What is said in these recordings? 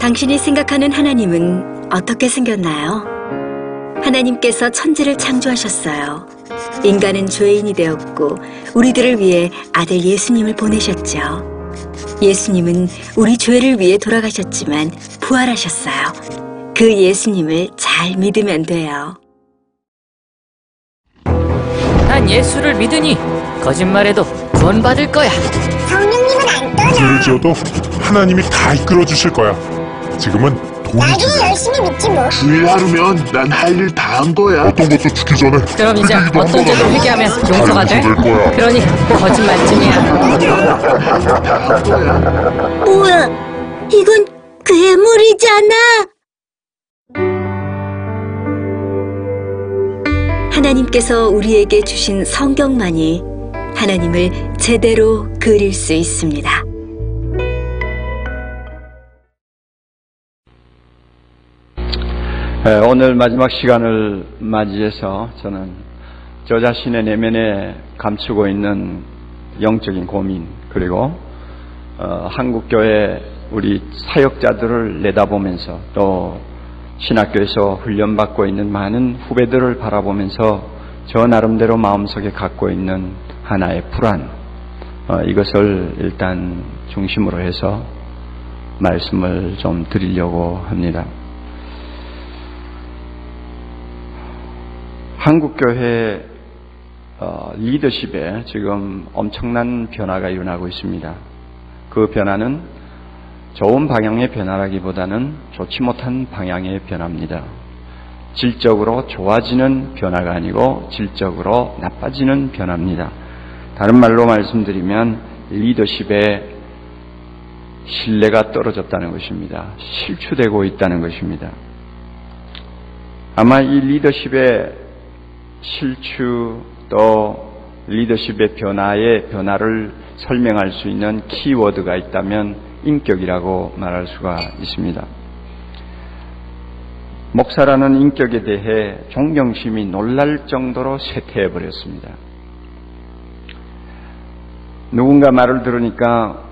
당신이 생각하는 하나님은 어떻게 생겼나요? 하나님께서 천지를 창조하셨어요. 인간은 죄인이 되었고 우리들을 위해 아들 예수님을 보내셨죠. 예수님은 우리 죄를 위해 돌아가셨지만 부활하셨어요. 그 예수님을 잘 믿으면 돼요. 난 예수를 믿으니 거짓말해도 구원받을 거야. 성령님은 안 떠나. 죄를 지어도 하나님이 다 이끌어 주실 거야. 지금은 돈이 나도 중요해. 열심히 믿지 뭐. 회개하려면 난 할 일 다 한 거야. 어떤 것도 죽기 전에 그럼 이제 회개기도 한 어떤 번 죄도 하면 회개하면 용서가 돼? 될 거야. 그러니 거짓말쯤이야. 뭐야? 이건 괴물이잖아. 하나님께서 우리에게 주신 성경만이 하나님을 제대로 그릴 수 있습니다. 오늘 마지막 시간을 맞이해서 저는 저 자신의 내면에 감추고 있는 영적인 고민, 그리고 한국교회 우리 사역자들을 내다보면서 또 신학교에서 훈련받고 있는 많은 후배들을 바라보면서 저 나름대로 마음속에 갖고 있는 하나의 불안, 이것을 일단 중심으로 해서 말씀을 좀 드리려고 합니다. 한국교회 리더십에 지금 엄청난 변화가 일어나고 있습니다. 그 변화는 좋은 방향의 변화라기보다는 좋지 못한 방향의 변화입니다. 질적으로 좋아지는 변화가 아니고 질적으로 나빠지는 변화입니다. 다른 말로 말씀드리면 리더십의 신뢰가 떨어졌다는 것입니다. 실추되고 있다는 것입니다. 아마 이 리더십의 실추 또 리더십의 변화를 설명할 수 있는 키워드가 있다면 인격이라고 말할 수가 있습니다. 목사라는 인격에 대해 존경심이 놀랄 정도로 쇠퇴해 버렸습니다. 누군가 말을 들으니까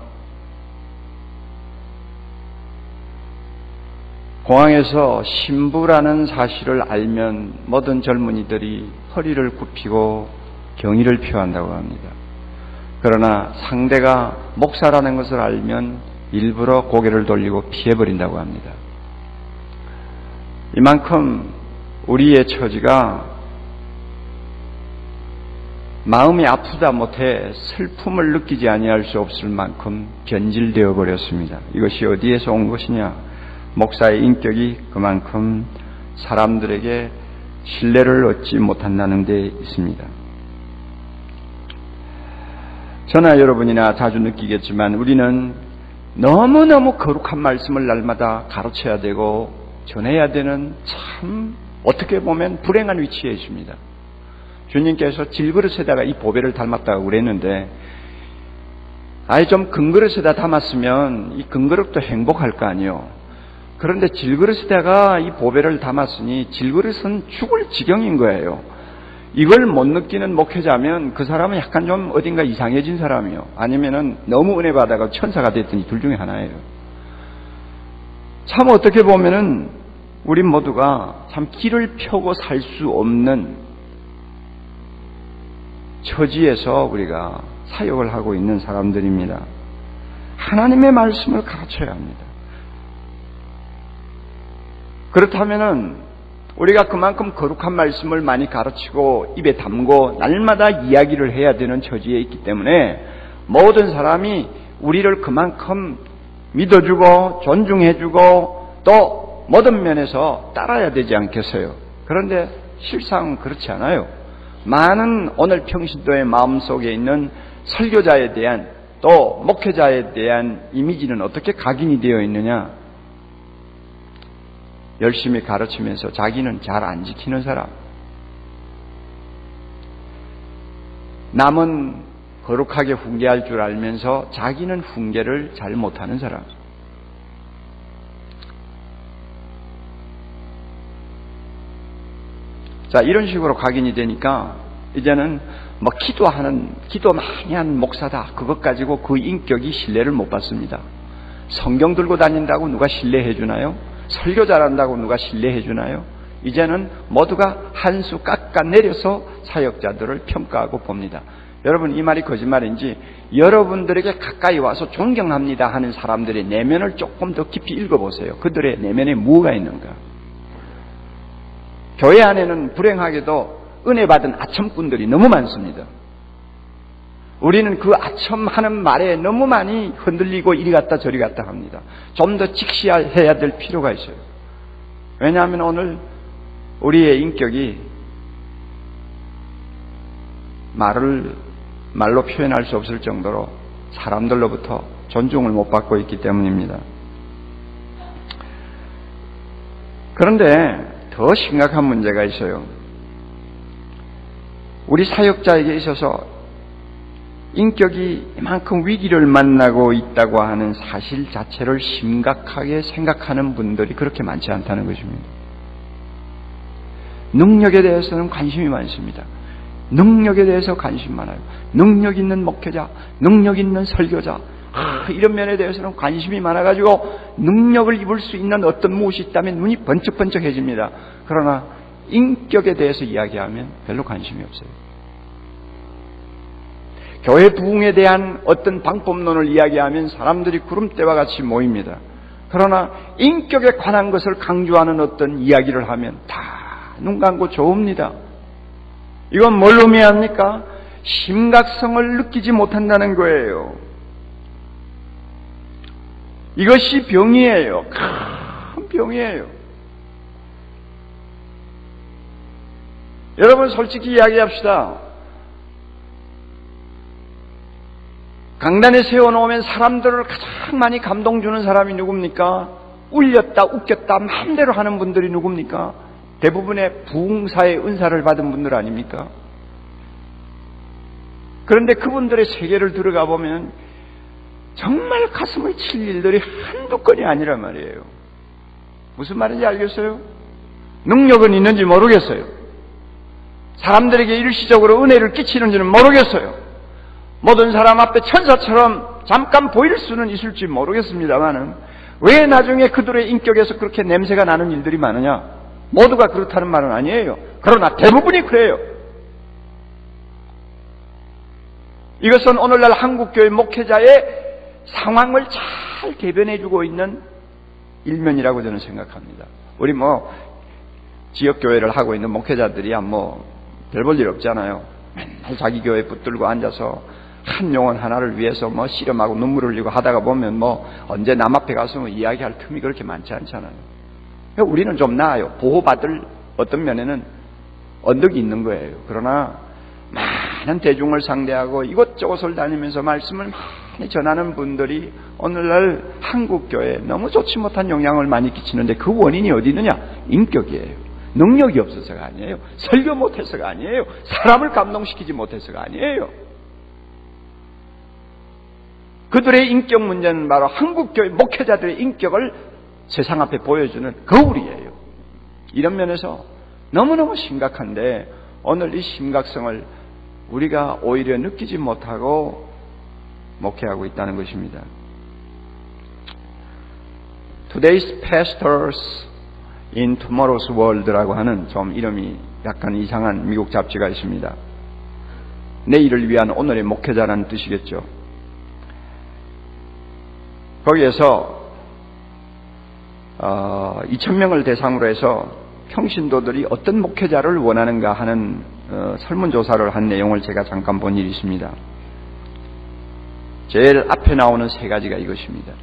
공항에서 신부라는 사실을 알면 모든 젊은이들이 허리를 굽히고 경의를 표한다고 합니다. 그러나 상대가 목사라는 것을 알면 일부러 고개를 돌리고 피해버린다고 합니다. 이만큼 우리의 처지가 마음이 아프다 못해 슬픔을 느끼지 아니할 수 없을 만큼 변질되어 버렸습니다. 이것이 어디에서 온 것이냐? 목사의 인격이 그만큼 사람들에게 신뢰를 얻지 못한다는 데 있습니다. 저나 여러분이나 자주 느끼겠지만 우리는 너무너무 거룩한 말씀을 날마다 가르쳐야 되고 전해야 되는 참 어떻게 보면 불행한 위치에 있습니다. 주님께서 질그릇에다가 이 보배를 담았다고 그랬는데 아예 좀 금그릇에다 담았으면 이 금그릇도 행복할 거 아니에요. 그런데 질그릇에다가 이 보배를 담았으니 질그릇은 죽을 지경인 거예요. 이걸 못 느끼는 목회자면 그 사람은 약간 좀 어딘가 이상해진 사람이요. 아니면은 너무 은혜 받아가 천사가 됐더니 둘 중에 하나예요. 참 어떻게 보면은 우리 모두가 참 길을 펴고 살 수 없는 처지에서 우리가 사역을 하고 있는 사람들입니다. 하나님의 말씀을 가르쳐야 합니다. 그렇다면은 우리가 그만큼 거룩한 말씀을 많이 가르치고 입에 담고 날마다 이야기를 해야 되는 처지에 있기 때문에 모든 사람이 우리를 그만큼 믿어주고 존중해주고 또 모든 면에서 따라야 되지 않겠어요? 그런데 실상 그렇지 않아요. 많은 오늘 평신도의 마음속에 있는 설교자에 대한 또 목회자에 대한 이미지는 어떻게 각인이 되어 있느냐? 열심히 가르치면서 자기는 잘 안 지키는 사람, 남은 거룩하게 훈계할 줄 알면서 자기는 훈계를 잘 못하는 사람. 자, 이런 식으로 각인이 되니까 이제는 뭐 기도 많이 하는 목사다, 그것 가지고 그 인격이 신뢰를 못 받습니다. 성경 들고 다닌다고 누가 신뢰해 주나요? 설교 잘한다고 누가 신뢰해 주나요? 이제는 모두가 한 수 깎아내려서 사역자들을 평가하고 봅니다. 여러분, 이 말이 거짓말인지 여러분들에게 가까이 와서 존경합니다 하는 사람들의 내면을 조금 더 깊이 읽어보세요. 그들의 내면에 뭐가 있는가? 교회 안에는 불행하게도 은혜 받은 아첨꾼들이 너무 많습니다. 우리는 그 아첨하는 말에 너무 많이 흔들리고 이리 갔다 저리 갔다 합니다. 좀 더 직시해야 될 필요가 있어요. 왜냐하면 오늘 우리의 인격이 말로 표현할 수 없을 정도로 사람들로부터 존중을 못 받고 있기 때문입니다. 그런데 더 심각한 문제가 있어요. 우리 사역자에게 있어서 인격이 이만큼 위기를 만나고 있다고 하는 사실 자체를 심각하게 생각하는 분들이 그렇게 많지 않다는 것입니다. 능력에 대해서는 관심이 많습니다. 능력에 대해서 관심 많아요. 능력 있는 목회자, 능력 있는 설교자, 이런 면에 대해서는 관심이 많아가지고 능력을 입을 수 있는 어떤 무엇이 있다면 눈이 번쩍번쩍해집니다. 그러나 인격에 대해서 이야기하면 별로 관심이 없어요. 교회 부흥에 대한 어떤 방법론을 이야기하면 사람들이 구름대와 같이 모입니다. 그러나 인격에 관한 것을 강조하는 어떤 이야기를 하면 다 눈 감고 좋습니다. 이건 뭘 의미합니까? 심각성을 느끼지 못한다는 거예요. 이것이 병이에요. 큰 병이에요. 여러분, 솔직히 이야기합시다. 강단에 세워놓으면 사람들을 가장 많이 감동 주는 사람이 누굽니까? 울렸다 웃겼다 마음대로 하는 분들이 누굽니까? 대부분의 부흥사의 은사를 받은 분들 아닙니까? 그런데 그분들의 세계를 들어가 보면 정말 가슴을 칠 일들이 한두 건이 아니란 말이에요. 무슨 말인지 알겠어요? 능력은 있는지 모르겠어요. 사람들에게 일시적으로 은혜를 끼치는지는 모르겠어요. 모든 사람 앞에 천사처럼 잠깐 보일 수는 있을지 모르겠습니다만은 왜 나중에 그들의 인격에서 그렇게 냄새가 나는 일들이 많으냐? 모두가 그렇다는 말은 아니에요. 그러나 대부분이 그래요. 이것은 오늘날 한국교회 목회자의 상황을 잘 대변해주고 있는 일면이라고 저는 생각합니다. 우리 지역교회를 하고 있는 목회자들이야 별 볼 일 없잖아요. 맨날 자기 교회 붙들고 앉아서 한 영혼 하나를 위해서 씨름하고 눈물 흘리고 하다가 보면 언제 남 앞에 가서 이야기할 틈이 그렇게 많지 않잖아요. 우리는 좀 나아요. 보호받을 어떤 면에는 언덕이 있는 거예요. 그러나 많은 대중을 상대하고 이곳저곳을 다니면서 말씀을 많이 전하는 분들이 오늘날 한국교회에 너무 좋지 못한 영향을 많이 끼치는데 그 원인이 어디 있느냐? 인격이에요. 능력이 없어서가 아니에요. 설교 못해서가 아니에요. 사람을 감동시키지 못해서가 아니에요. 그들의 인격 문제는 바로 한국교회 목회자들의 인격을 세상 앞에 보여주는 거울이에요. 이런 면에서 너무너무 심각한데 오늘 이 심각성을 우리가 오히려 느끼지 못하고 목회하고 있다는 것입니다. Today's Pastors in Tomorrow's World라고 하는 좀 이름이 약간 이상한 미국 잡지가 있습니다. 내일을 위한 오늘의 목회자라는 뜻이겠죠. 거기에서 2,000명을 대상으로 해서 평신도들이 어떤 목회자를 원하는가 하는 설문조사를 한 내용을 제가 잠깐 본 일이 있습니다. 제일 앞에 나오는 3가지가 이것입니다.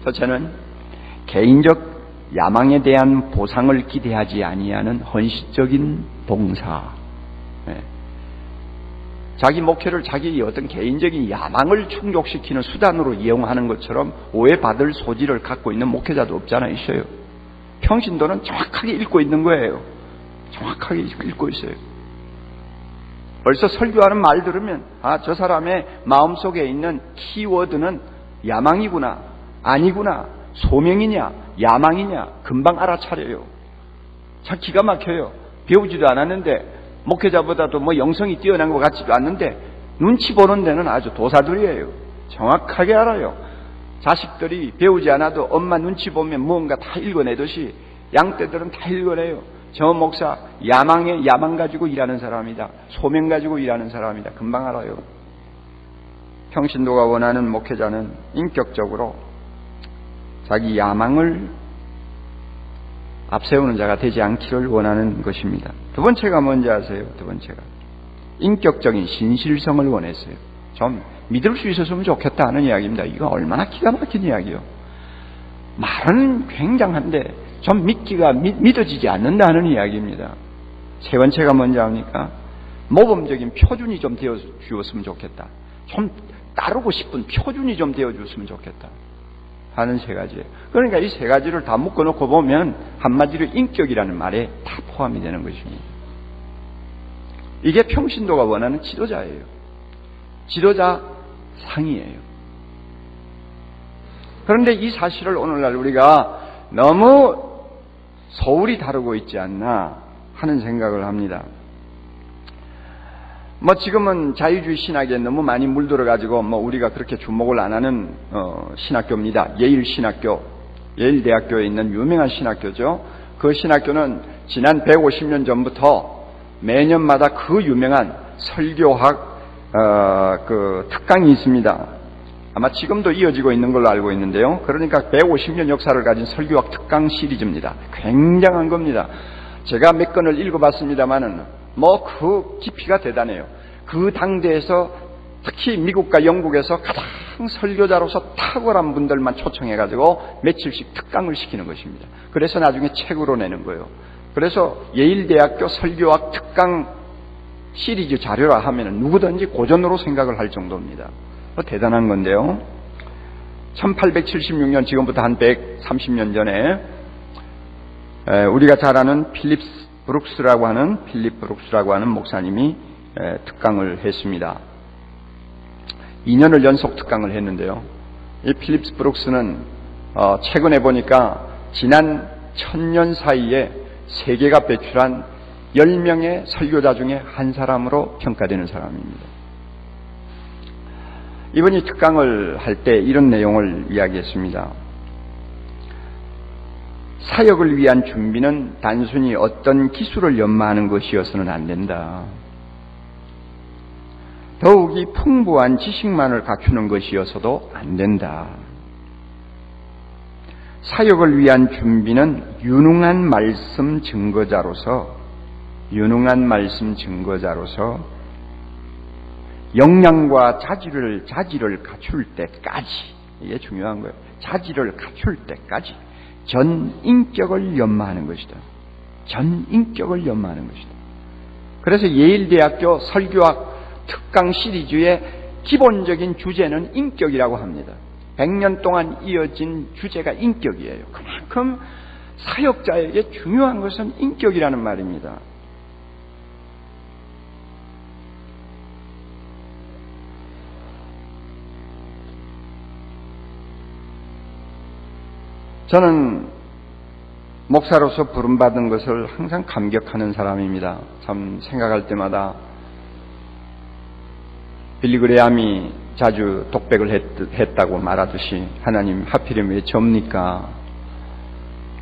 첫째는 개인적 야망에 대한 보상을 기대하지 아니하는 헌신적인 봉사. 자기 목회를 자기 어떤 개인적인 야망을 충족시키는 수단으로 이용하는 것처럼 오해받을 소지를 갖고 있는 목회자도 없잖아 있어요. 평신도는 정확하게 읽고 있는 거예요. 정확하게 읽고 있어요. 벌써 설교하는 말 들으면 저 사람의 마음속에 있는 키워드는 야망이구나, 아니구나, 소명이냐, 야망이냐 금방 알아차려요. 참 기가 막혀요. 배우지도 않았는데 목회자보다도 영성이 뛰어난 것 같지도 않는데 눈치 보는 데는 아주 도사들이에요. 정확하게 알아요. 자식들이 배우지 않아도 엄마 눈치 보면 무언가 다 읽어내듯이 양떼들은 다 읽어내요. 저 목사 야망 가지고 일하는 사람이다. 소명 가지고 일하는 사람이다. 금방 알아요. 평신도가 원하는 목회자는 인격적으로 자기 야망을 앞세우는 자가 되지 않기를 원하는 것입니다. 두 번째가 뭔지 아세요? 두 번째가 인격적인 신실성을 원했어요. 좀 믿을 수 있었으면 좋겠다 하는 이야기입니다. 이거 얼마나 기가 막힌 이야기요. 말은 굉장한데 좀 믿어지지 않는다 하는 이야기입니다. 세 번째가 뭔지 압니까? 모범적인 표준이 좀 되어 주었으면 좋겠다. 좀 따르고 싶은 표준이 좀 되어 주었으면 좋겠다 하는 세 가지예요. 그러니까 이 세 가지를 다 묶어놓고 보면 한마디로 인격이라는 말에 다 포함이 되는 것입니다. 이게 평신도가 원하는 지도자예요. 지도자 상이에요. 그런데 이 사실을 오늘날 우리가 너무 소홀히 다루고 있지 않나 하는 생각을 합니다. 지금은 자유주의 신학에 너무 많이 물들어가지고 우리가 그렇게 주목을 안 하는 신학교입니다. 예일 신학교, 예일 대학교에 있는 유명한 신학교죠. 그 신학교는 지난 150년 전부터 매년마다 그 유명한 설교학 그 특강이 있습니다. 아마 지금도 이어지고 있는 걸로 알고 있는데요. 그러니까 150년 역사를 가진 설교학 특강 시리즈입니다. 굉장한 겁니다. 제가 몇 건을 읽어봤습니다만은 그 깊이가 대단해요. 그 당대에서 특히 미국과 영국에서 가장 설교자로서 탁월한 분들만 초청해가지고 며칠씩 특강을 시키는 것입니다. 그래서 나중에 책으로 내는 거예요. 그래서 예일대학교 설교학 특강 시리즈 자료라 하면 누구든지 고전으로 생각을 할 정도입니다. 대단한 건데요. 1876년 지금부터 한 130년 전에 우리가 잘 아는 필립 브룩스라고 하는 목사님이 특강을 했습니다. 2년을 연속 특강을 했는데요. 이 필립 브룩스는 최근에 보니까 지난 1000년 사이에 세계가 배출한 10명의 설교자 중에 한 사람으로 평가되는 사람입니다. 이분이 특강을 할 때 이런 내용을 이야기했습니다. 사역을 위한 준비는 단순히 어떤 기술을 연마하는 것이어서는 안 된다. 더욱이 풍부한 지식만을 갖추는 것이어서도 안 된다. 사역을 위한 준비는 유능한 말씀 증거자로서 역량과 자질을 갖출 때까지, 이게 중요한 거예요. 자질을 갖출 때까지 전 인격을 연마하는 것이다. 그래서 예일대학교 설교학 특강 시리즈의 기본적인 주제는 인격이라고 합니다. 100년 동안 이어진 주제가 인격이에요. 그만큼 사역자에게 중요한 것은 인격이라는 말입니다. 저는 목사로서 부름받은 것을 항상 감격하는 사람입니다. 참 생각할 때마다 빌리그레암이 자주 독백을 했다고 말하듯이 하나님 하필이면 왜 접니까?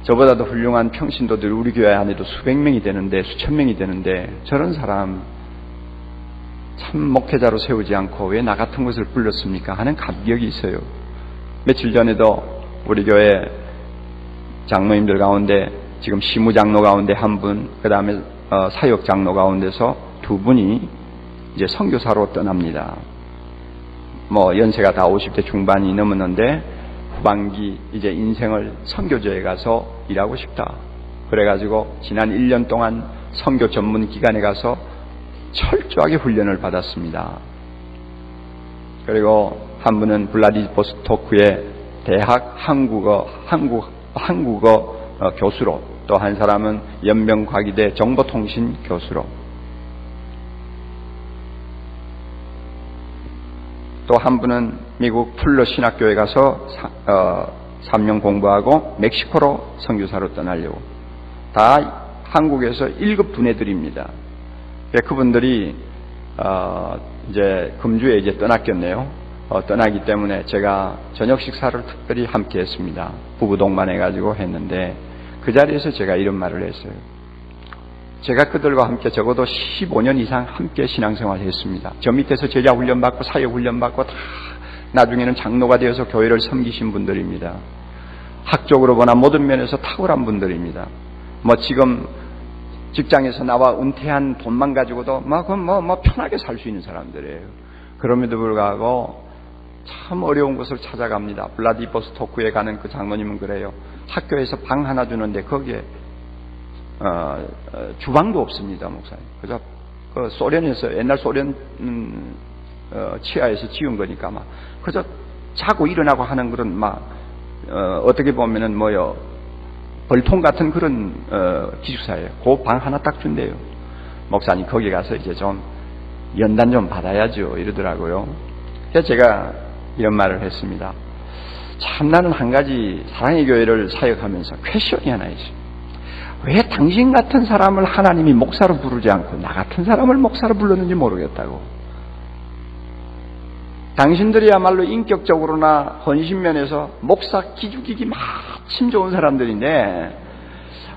저보다도 훌륭한 평신도들 우리 교회 안에도 수백 명이 되는데 수천 명이 되는데 저런 사람 참 목회자로 세우지 않고 왜 나 같은 것을 불렀습니까? 하는 감격이 있어요. 며칠 전에도 우리 교회 장로님들 가운데 지금 시무장로 가운데 한 분, 그 다음에 사역장로 가운데서 두 분이 이제 선교사로 떠납니다. 연세가 다 50대 중반이 넘었는데 후반기 이제 인생을 선교지에 가서 일하고 싶다. 그래가지고 지난 1년 동안 선교 전문 기관에 가서 철저하게 훈련을 받았습니다. 그리고 한 분은 블라디보스토크의 대학 한국어 교수로, 또 한 사람은 연명과기대 정보통신 교수로, 또 한 분은 미국 풀러 신학교에 가서 3년 공부하고 멕시코로 선교사로 떠나려고, 다 한국에서 1급 두뇌들입니다. 그분들이 이제 금주에 이제 떠났겠네요. 떠나기 때문에 제가 저녁 식사를 특별히 함께 했습니다. 부부 동반해가지고 했는데 그 자리에서 제가 이런 말을 했어요. 제가 그들과 함께 적어도 15년 이상 함께 신앙생활을 했습니다. 저 밑에서 제자 훈련받고 사역 훈련받고 다 나중에는 장로가 되어서 교회를 섬기신 분들입니다. 학적으로 보나 모든 면에서 탁월한 분들입니다. 뭐 지금 직장에서 나와 은퇴한 돈만 가지고도 편하게 살 수 있는 사람들이에요. 그럼에도 불구하고 참 어려운 곳을 찾아갑니다. 블라디보스토크에 가는 그 장로님은 그래요. 학교에서 방 하나 주는데 거기에 주방도 없습니다, 목사님. 그래서 그 소련에서 옛날 소련 치하에서 지은 거니까 막 그래서 자고 일어나고 하는 그런 어떻게 보면은 벌통 같은 그런 기숙사예요. 그 방 하나 딱 준대요. 목사님 거기 가서 이제 좀 연단 좀 받아야죠 이러더라고요. 그래서 제가 이런 말을 했습니다. 참 나는 한 가지 사랑의 교회를 사역하면서 퀘션이 하나 있어요. 왜 당신 같은 사람을 하나님이 목사로 부르지 않고 나 같은 사람을 목사로 불렀는지 모르겠다고. 당신들이야말로 인격적으로나 헌신면에서 목사 기죽이기 마침 좋은 사람들인데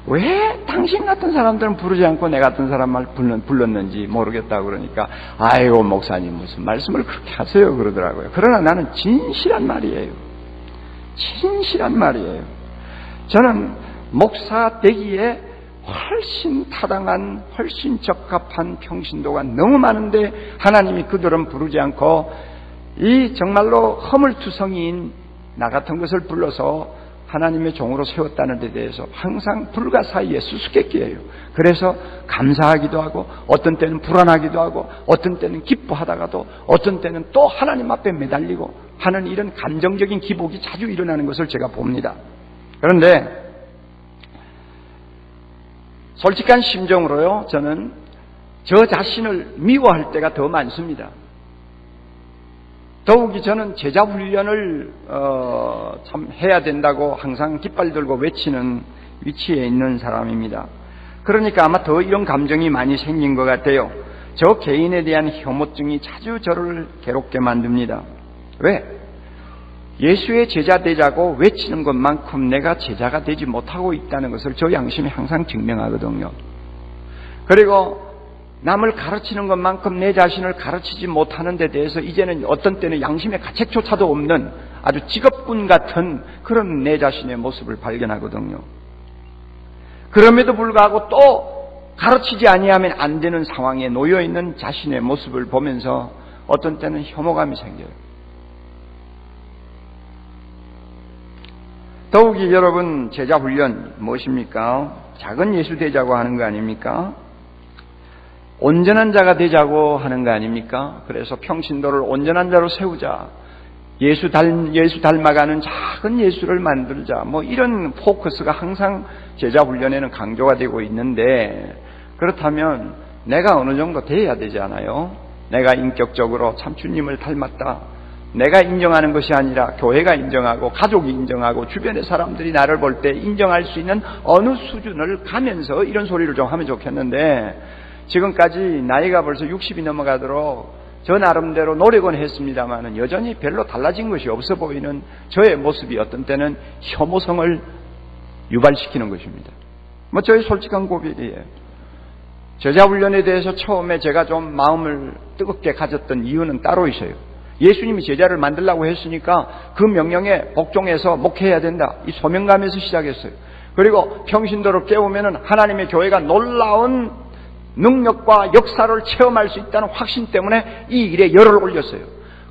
왜 당신 같은 사람들은 부르지 않고 내 같은 사람을 불렀는지 모르겠다고 그러니까 아이고 목사님 무슨 말씀을 그렇게 하세요 그러더라고요. 그러나 나는 진실한 말이에요. 진실한 말이에요. 저는 목사 되기에 훨씬 타당한 훨씬 적합한 평신도가 너무 많은데 하나님이 그들은 부르지 않고 이 정말로 허물투성이인 나 같은 것을 불러서 하나님의 종으로 세웠다는 데 대해서 항상 불과 사이에 수수께끼예요. 그래서 감사하기도 하고 어떤 때는 불안하기도 하고 어떤 때는 기뻐하다가도 어떤 때는 또 하나님 앞에 매달리고 하는 이런 감정적인 기복이 자주 일어나는 것을 제가 봅니다. 그런데 솔직한 심정으로요, 저는 저 자신을 미워할 때가 더 많습니다. 더욱이 저는 제자 훈련을 참 해야 된다고 항상 깃발 들고 외치는 위치에 있는 사람입니다. 그러니까 아마 더 이런 감정이 많이 생긴 것 같아요. 저 개인에 대한 혐오증이 자주 저를 괴롭게 만듭니다. 왜? 예수의 제자 되자고 외치는 것만큼 내가 제자가 되지 못하고 있다는 것을 저 양심이 항상 증명하거든요. 그리고 남을 가르치는 것만큼 내 자신을 가르치지 못하는 데 대해서 이제는 어떤 때는 양심의 가책조차도 없는 아주 직업군 같은 그런 내 자신의 모습을 발견하거든요. 그럼에도 불구하고 또 가르치지 아니하면 안 되는 상황에 놓여있는 자신의 모습을 보면서 어떤 때는 혐오감이 생겨요. 더욱이 여러분 제자 훈련 무엇입니까? 작은 예수 되자고 하는 거 아닙니까? 온전한 자가 되자고 하는 거 아닙니까? 그래서 평신도를 온전한 자로 세우자. 예수 닮아가는 작은 예수를 만들자. 이런 포커스가 항상 제자 훈련에는 강조가 되고 있는데 그렇다면 내가 어느 정도 돼야 되지 않아요? 내가 인격적으로 참 주님을 닮았다. 내가 인정하는 것이 아니라 교회가 인정하고 가족이 인정하고 주변의 사람들이 나를 볼 때 인정할 수 있는 어느 수준을 가면서 이런 소리를 좀 하면 좋겠는데 지금까지 나이가 벌써 60이 넘어가도록 저 나름대로 노력은 했습니다만 여전히 별로 달라진 것이 없어 보이는 저의 모습이 어떤 때는 혐오성을 유발시키는 것입니다. 저의 솔직한 고백이에요. 제자훈련에 대해서 처음에 제가 좀 마음을 뜨겁게 가졌던 이유는 따로 있어요. 예수님이 제자를 만들라고 했으니까 그 명령에 복종해서 목회해야 된다. 이 소명감에서 시작했어요. 그리고 평신도를 깨우면 하나님의 교회가 놀라운 능력과 역사를 체험할 수 있다는 확신 때문에 이 일에 열을 올렸어요.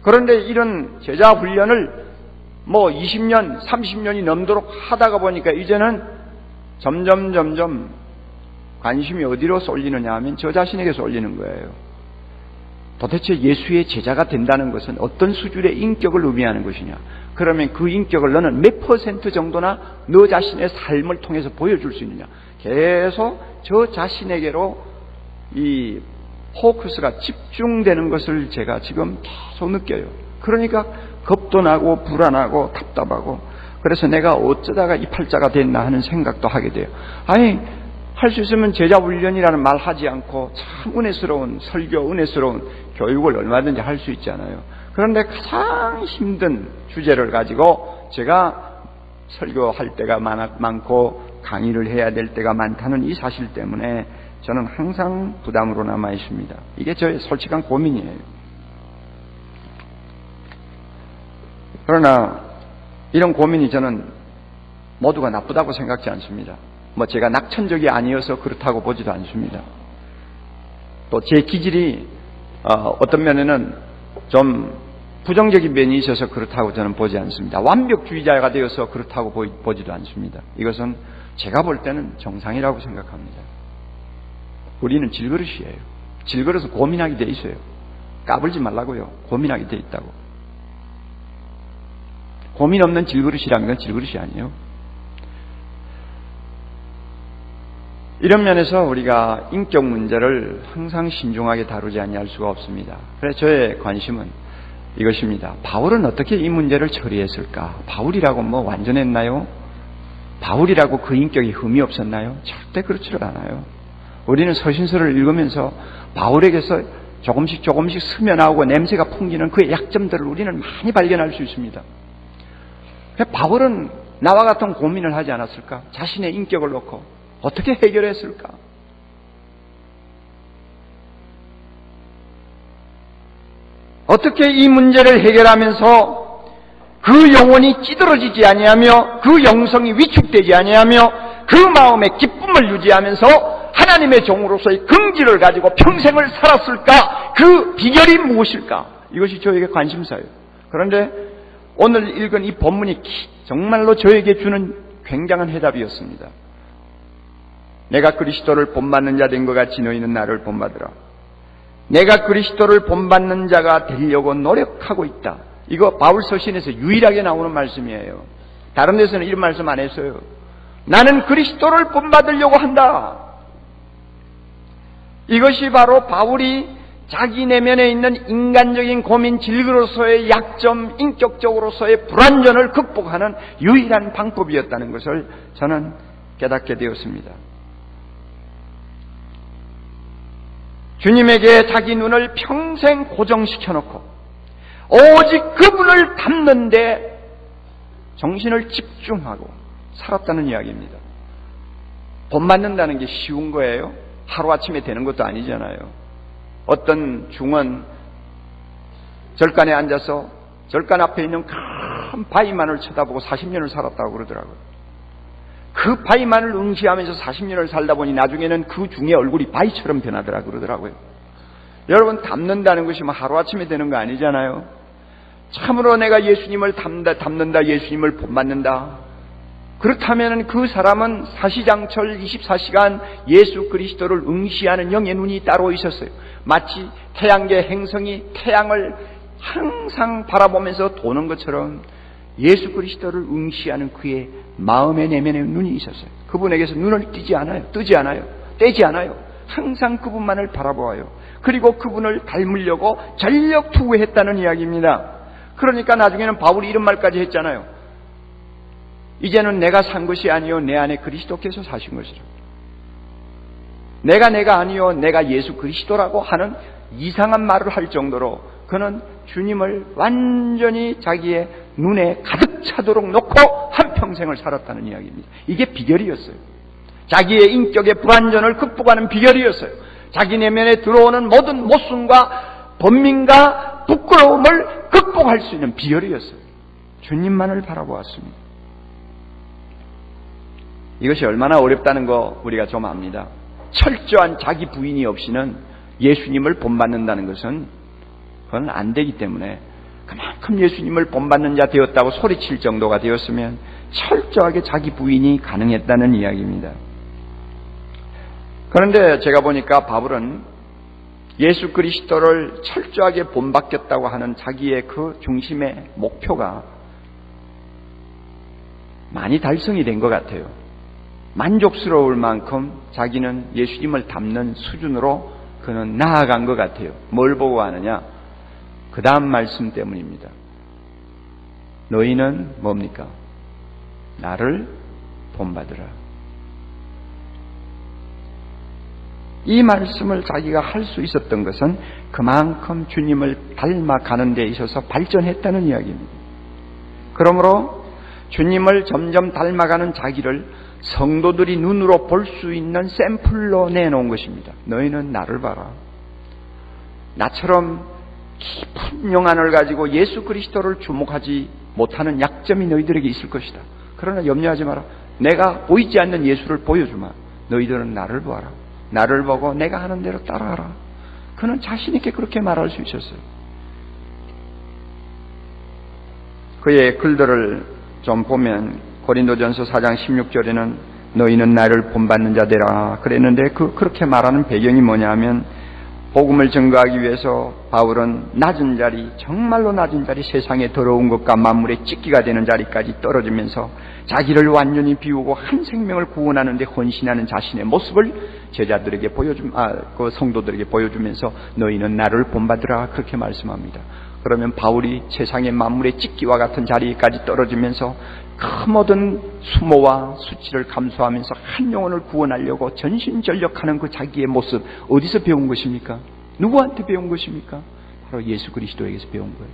그런데 이런 제자 훈련을 20년, 30년이 넘도록 하다가 보니까 이제는 점점 관심이 어디로 쏠리느냐 하면 저 자신에게 쏠리는 거예요. 도대체 예수의 제자가 된다는 것은 어떤 수준의 인격을 의미하는 것이냐? 그러면 그 인격을 너는 몇 % 정도나 너 자신의 삶을 통해서 보여줄 수 있느냐? 계속 저 자신에게로 이 포커스가 집중되는 것을 제가 지금 계속 느껴요. 그러니까 겁도 나고 불안하고 답답하고 그래서 내가 어쩌다가 이 팔자가 됐나 하는 생각도 하게 돼요. 할 수 있으면 제자 훈련이라는 말 하지 않고 참 은혜스러운 설교, 은혜스러운 교육을 얼마든지 할 수 있잖아요. 그런데 가장 힘든 주제를 가지고 제가 설교할 때가 많고 강의를 해야 될 때가 많다는 이 사실 때문에 저는 항상 부담으로 남아 있습니다. 이게 저의 솔직한 고민이에요. 그러나 이런 고민이 저는 모두가 나쁘다고 생각지 않습니다. 제가 낙천적이 아니어서 그렇다고 보지도 않습니다. 또 제 기질이 어떤 면에는 좀 부정적인 면이 있어서 그렇다고 저는 보지 않습니다. 완벽주의자가 되어서 그렇다고 보지도 않습니다. 이것은 제가 볼 때는 정상이라고 생각합니다. 우리는 질그릇이에요. 질그릇은 고민하게 돼 있어요. 까불지 말라고요. 고민하게 돼 있다고. 고민 없는 질그릇이라는 건 질그릇이 아니에요. 이런 면에서 우리가 인격 문제를 항상 신중하게 다루지 아니할 수가 없습니다. 그래서 저의 관심은 이것입니다. 바울은 어떻게 이 문제를 처리했을까? 바울이라고 완전했나요? 바울이라고 그 인격에 흠이 없었나요? 절대 그렇지를 않아요. 우리는 서신서를 읽으면서 바울에게서 조금씩 스며나오고 냄새가 풍기는 그의 약점들을 우리는 많이 발견할 수 있습니다. 바울은 나와 같은 고민을 하지 않았을까? 자신의 인격을 놓고 어떻게 해결했을까? 어떻게 이 문제를 해결하면서 그 영혼이 찌들어지지 아니하며 그 영성이 위축되지 아니하며 그 마음의 기쁨을 유지하면서 하나님의 종으로서의 긍지를 가지고 평생을 살았을까? 그 비결이 무엇일까? 이것이 저에게 관심사예요. 그런데 오늘 읽은 이 본문이 정말로 저에게 주는 굉장한 해답이었습니다. 내가 그리스도를 본받는 자 된 것 같이 너희는 나를 본받으라. 내가 그리스도를 본받는 자가 되려고 노력하고 있다. 이거 바울 서신에서 유일하게 나오는 말씀이에요. 다른 데서는 이런 말씀 안 했어요. 나는 그리스도를 본받으려고 한다. 이것이 바로 바울이 자기 내면에 있는 인간적인 고민, 질그로서의 약점, 인격적으로서의 불완전을 극복하는 유일한 방법이었다는 것을 저는 깨닫게 되었습니다. 주님에게 자기 눈을 평생 고정시켜놓고 오직 그분을 닮는 데 정신을 집중하고 살았다는 이야기입니다. 본받는다는 게 쉬운 거예요? 하루아침에 되는 것도 아니잖아요. 어떤 중은 절간에 앉아서 절간 앞에 있는 큰 바위만을 쳐다보고 40년을 살았다고 그러더라고요. 그 바위만을 응시하면서 40년을 살다 보니 나중에는 그 중의 얼굴이 바위처럼 변하더라고 그러더라고요. 여러분, 닮는다는 것이 하루아침에 되는 거 아니잖아요. 참으로 내가 예수님을 닮는다, 예수님을 본받는다. 그렇다면 그 사람은 사시장철 24시간 예수 그리스도를 응시하는 영의 눈이 따로 있었어요. 마치 태양계 행성이 태양을 항상 바라보면서 도는 것처럼 예수 그리스도를 응시하는 그의 마음의 내면에 눈이 있었어요. 그분에게서 눈을 뜨지 않아요. 떼지 않아요. 항상 그분만을 바라보아요. 그리고 그분을 닮으려고 전력 투구했다는 이야기입니다. 그러니까 나중에는 바울이 이런 말까지 했잖아요. 이제는 내가 산 것이 아니요 내 안에 그리스도께서 사신 것이라. 내가 아니요 내가 예수 그리스도라고 하는 이상한 말을 할 정도로 그는 주님을 완전히 자기의 눈에 가득 차도록 놓고 한평생을 살았다는 이야기입니다. 이게 비결이었어요. 자기의 인격의 불완전을 극복하는 비결이었어요. 자기 내면에 들어오는 모든 모순과 번민과 부끄러움을 극복할 수 있는 비결이었어요. 주님만을 바라보았습니다. 이것이 얼마나 어렵다는 거 우리가 좀 압니다. 철저한 자기 부인이 없이는 예수님을 본받는다는 것은 그건 안 되기 때문에 그만큼 예수님을 본받는 자 되었다고 소리칠 정도가 되었으면 철저하게 자기 부인이 가능했다는 이야기입니다. 그런데 제가 보니까 바울은 예수 그리스도를 철저하게 본받겠다고 하는 자기의 그 중심의 목표가 많이 달성이 된 것 같아요. 만족스러울 만큼 자기는 예수님을 닮는 수준으로 그는 나아간 것 같아요. 뭘 보고 하느냐? 그 다음 말씀 때문입니다. 너희는 뭡니까? 나를 본받으라. 이 말씀을 자기가 할 수 있었던 것은 그만큼 주님을 닮아가는 데 있어서 발전했다는 이야기입니다. 그러므로 주님을 점점 닮아가는 자기를 성도들이 눈으로 볼 수 있는 샘플로 내놓은 것입니다. 너희는 나를 봐라. 나처럼 깊은 영안을 가지고 예수 그리스도를 주목하지 못하는 약점이 너희들에게 있을 것이다. 그러나 염려하지 마라. 내가 보이지 않는 예수를 보여주마. 너희들은 나를 보아라. 나를 보고 내가 하는 대로 따라하라. 그는 자신 있게 그렇게 말할 수 있었어요. 그의 글들을 좀 보면 고린도전서 4장 16절에는 너희는 나를 본받는 자되라 그랬는데 그렇게 말하는 배경이 뭐냐면 복음을 증거하기 위해서 바울은 낮은 자리, 정말로 낮은 자리, 세상의 더러운 것과 만물의 찢기가 되는 자리까지 떨어지면서 자기를 완전히 비우고 한 생명을 구원하는 데 헌신하는 자신의 모습을 제자들에게 그 성도들에게 보여주면서 너희는 나를 본받으라 그렇게 말씀합니다. 그러면 바울이 세상의 만물의 찢기와 같은 자리까지 떨어지면서 그 모든 수모와 수치를 감수하면서 한 영혼을 구원하려고 전신전력하는 그 자기의 모습 어디서 배운 것입니까? 누구한테 배운 것입니까? 바로 예수 그리스도에게서 배운 거예요.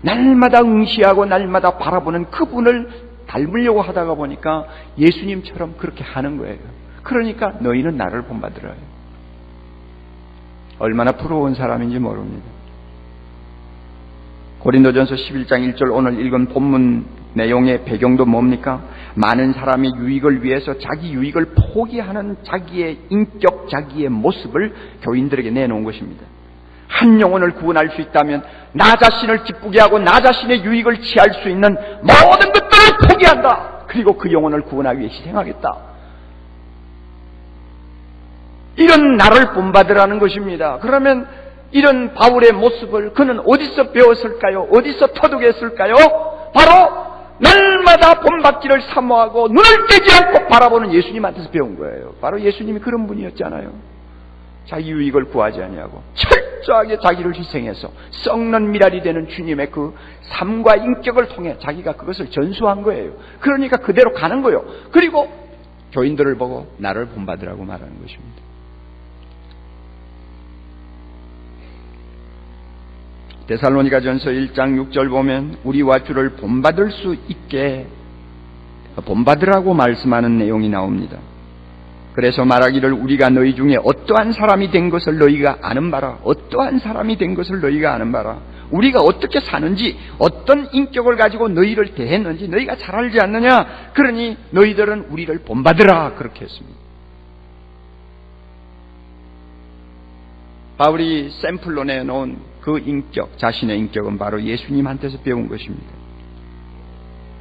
날마다 응시하고 날마다 바라보는 그분을 닮으려고 하다가 보니까 예수님처럼 그렇게 하는 거예요. 그러니까 너희는 나를 본받으라. 얼마나 부러운 사람인지 모릅니다. 고린도전서 11장 1절 오늘 읽은 본문 내용의 배경도 뭡니까? 많은 사람의 유익을 위해서 자기 유익을 포기하는 자기의 인격, 자기의 모습을 교인들에게 내놓은 것입니다. 한 영혼을 구원할 수 있다면 나 자신을 기쁘게 하고 나 자신의 유익을 취할 수 있는 모든 것들을 포기한다. 그리고 그 영혼을 구원하기 위해 희생하겠다. 이런 나를 본받으라는 것입니다. 그러면 이런 바울의 모습을 그는 어디서 배웠을까요? 어디서 터득했을까요? 바로 날마다 본받기를 사모하고 눈을 떼지 않고 바라보는 예수님한테서 배운 거예요. 바로 예수님이 그런 분이었잖아요. 자기 유익을 구하지 아니하고 철저하게 자기를 희생해서 썩는 미랄이 되는 주님의 그 삶과 인격을 통해 자기가 그것을 전수한 거예요. 그러니까 그대로 가는 거예요. 그리고 교인들을 보고 나를 본받으라고 말하는 것입니다. 데살로니가전서 1장 6절 보면 우리와 주를 본받을 수 있게 본받으라고 말씀하는 내용이 나옵니다. 그래서 말하기를 우리가 너희 중에 어떠한 사람이 된 것을 너희가 아는 바라. 어떠한 사람이 된 것을 너희가 아는 바라. 우리가 어떻게 사는지 어떤 인격을 가지고 너희를 대했는지 너희가 잘 알지 않느냐. 그러니 너희들은 우리를 본받으라 그렇게 했습니다. 바울이 샘플로 내놓은 그 인격, 자신의 인격은 바로 예수님한테서 배운 것입니다.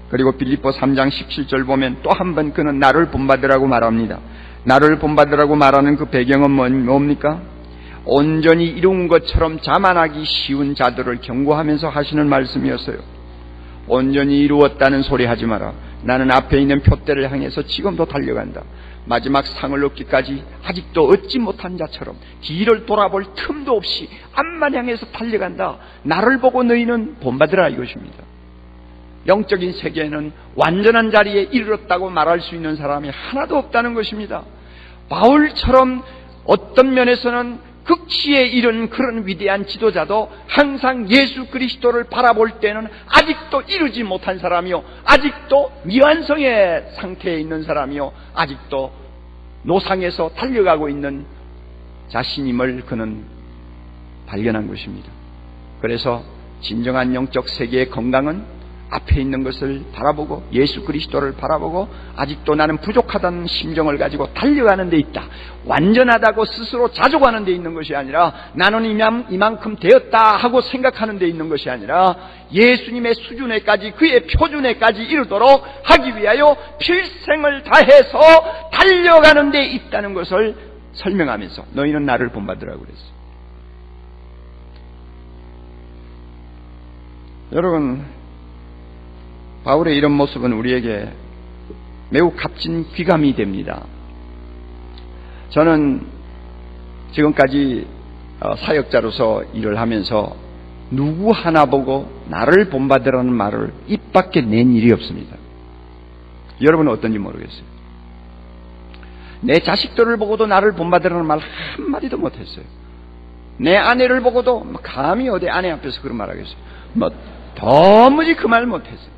그리고 빌립보 3장 17절 보면 또 한 번 그는 나를 본받으라고 말합니다. 나를 본받으라고 말하는 그 배경은 뭡니까? 온전히 이룬 것처럼 자만하기 쉬운 자들을 경고하면서 하시는 말씀이었어요. 온전히 이루었다는 소리 하지 마라. 나는 앞에 있는 표대를 향해서 지금도 달려간다. 마지막 상을 얻기까지 아직도 얻지 못한 자처럼 뒤를 돌아볼 틈도 없이 앞만 향해서 달려간다. 나를 보고 너희는 본받으라 이것입니다. 영적인 세계에는 완전한 자리에 이르렀다고 말할 수 있는 사람이 하나도 없다는 것입니다. 바울처럼 어떤 면에서는 극치에 이른 그런 위대한 지도자도 항상 예수 그리스도를 바라볼 때는 아직도 이루지 못한 사람이요, 아직도 미완성의 상태에 있는 사람이요, 아직도 노상에서 달려가고 있는 자신임을 그는 발견한 것입니다. 그래서 진정한 영적 세계의 건강은 앞에 있는 것을 바라보고 예수 그리스도를 바라보고 아직도 나는 부족하다는 심정을 가지고 달려가는 데 있다. 완전하다고 스스로 자족하는 데 있는 것이 아니라 나는 이만큼 되었다 하고 생각하는 데 있는 것이 아니라 예수님의 수준에까지 그의 표준에까지 이르도록 하기 위하여 필생을 다해서 달려가는 데 있다는 것을 설명하면서 너희는 나를 본받으라고 그랬어요. 여러분, 바울의 이런 모습은 우리에게 매우 값진 귀감이 됩니다. 저는 지금까지 사역자로서 일을 하면서 누구 하나 보고 나를 본받으라는 말을 입 밖에 낸 일이 없습니다. 여러분은 어떤지 모르겠어요. 내 자식들을 보고도 나를 본받으라는 말 한마디도 못했어요. 내 아내를 보고도 감히 어디 아내 앞에서 그런 말 하겠어요. 도무지 그 말 못했어요.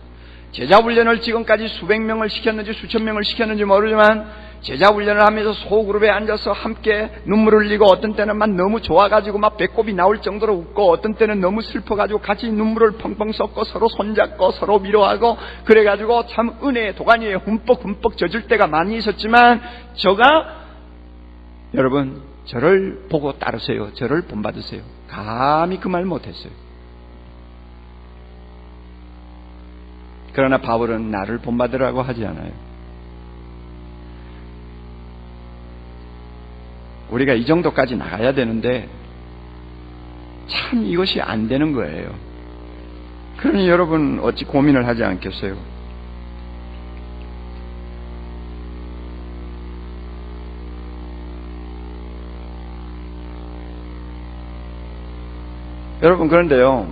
제자훈련을 지금까지 수백 명을 시켰는지 수천 명을 시켰는지 모르지만 제자훈련을 하면서 소그룹에 앉아서 함께 눈물을 흘리고 어떤 때는 막 너무 좋아가지고 막 배꼽이 나올 정도로 웃고 어떤 때는 너무 슬퍼가지고 같이 눈물을 펑펑 쏟고 서로 손잡고 서로 위로하고 그래가지고 참 은혜의 도가니에 흠뻑 젖을 때가 많이 있었지만 여러분 저를 보고 따르세요. 저를 본받으세요. 감히 그 말 못했어요. 그러나 바울은 나를 본받으라고 하지 않아요. 우리가 이 정도까지 나가야 되는데 참 이것이 안 되는 거예요. 그러니 여러분 어찌 고민을 하지 않겠어요? 여러분 그런데요,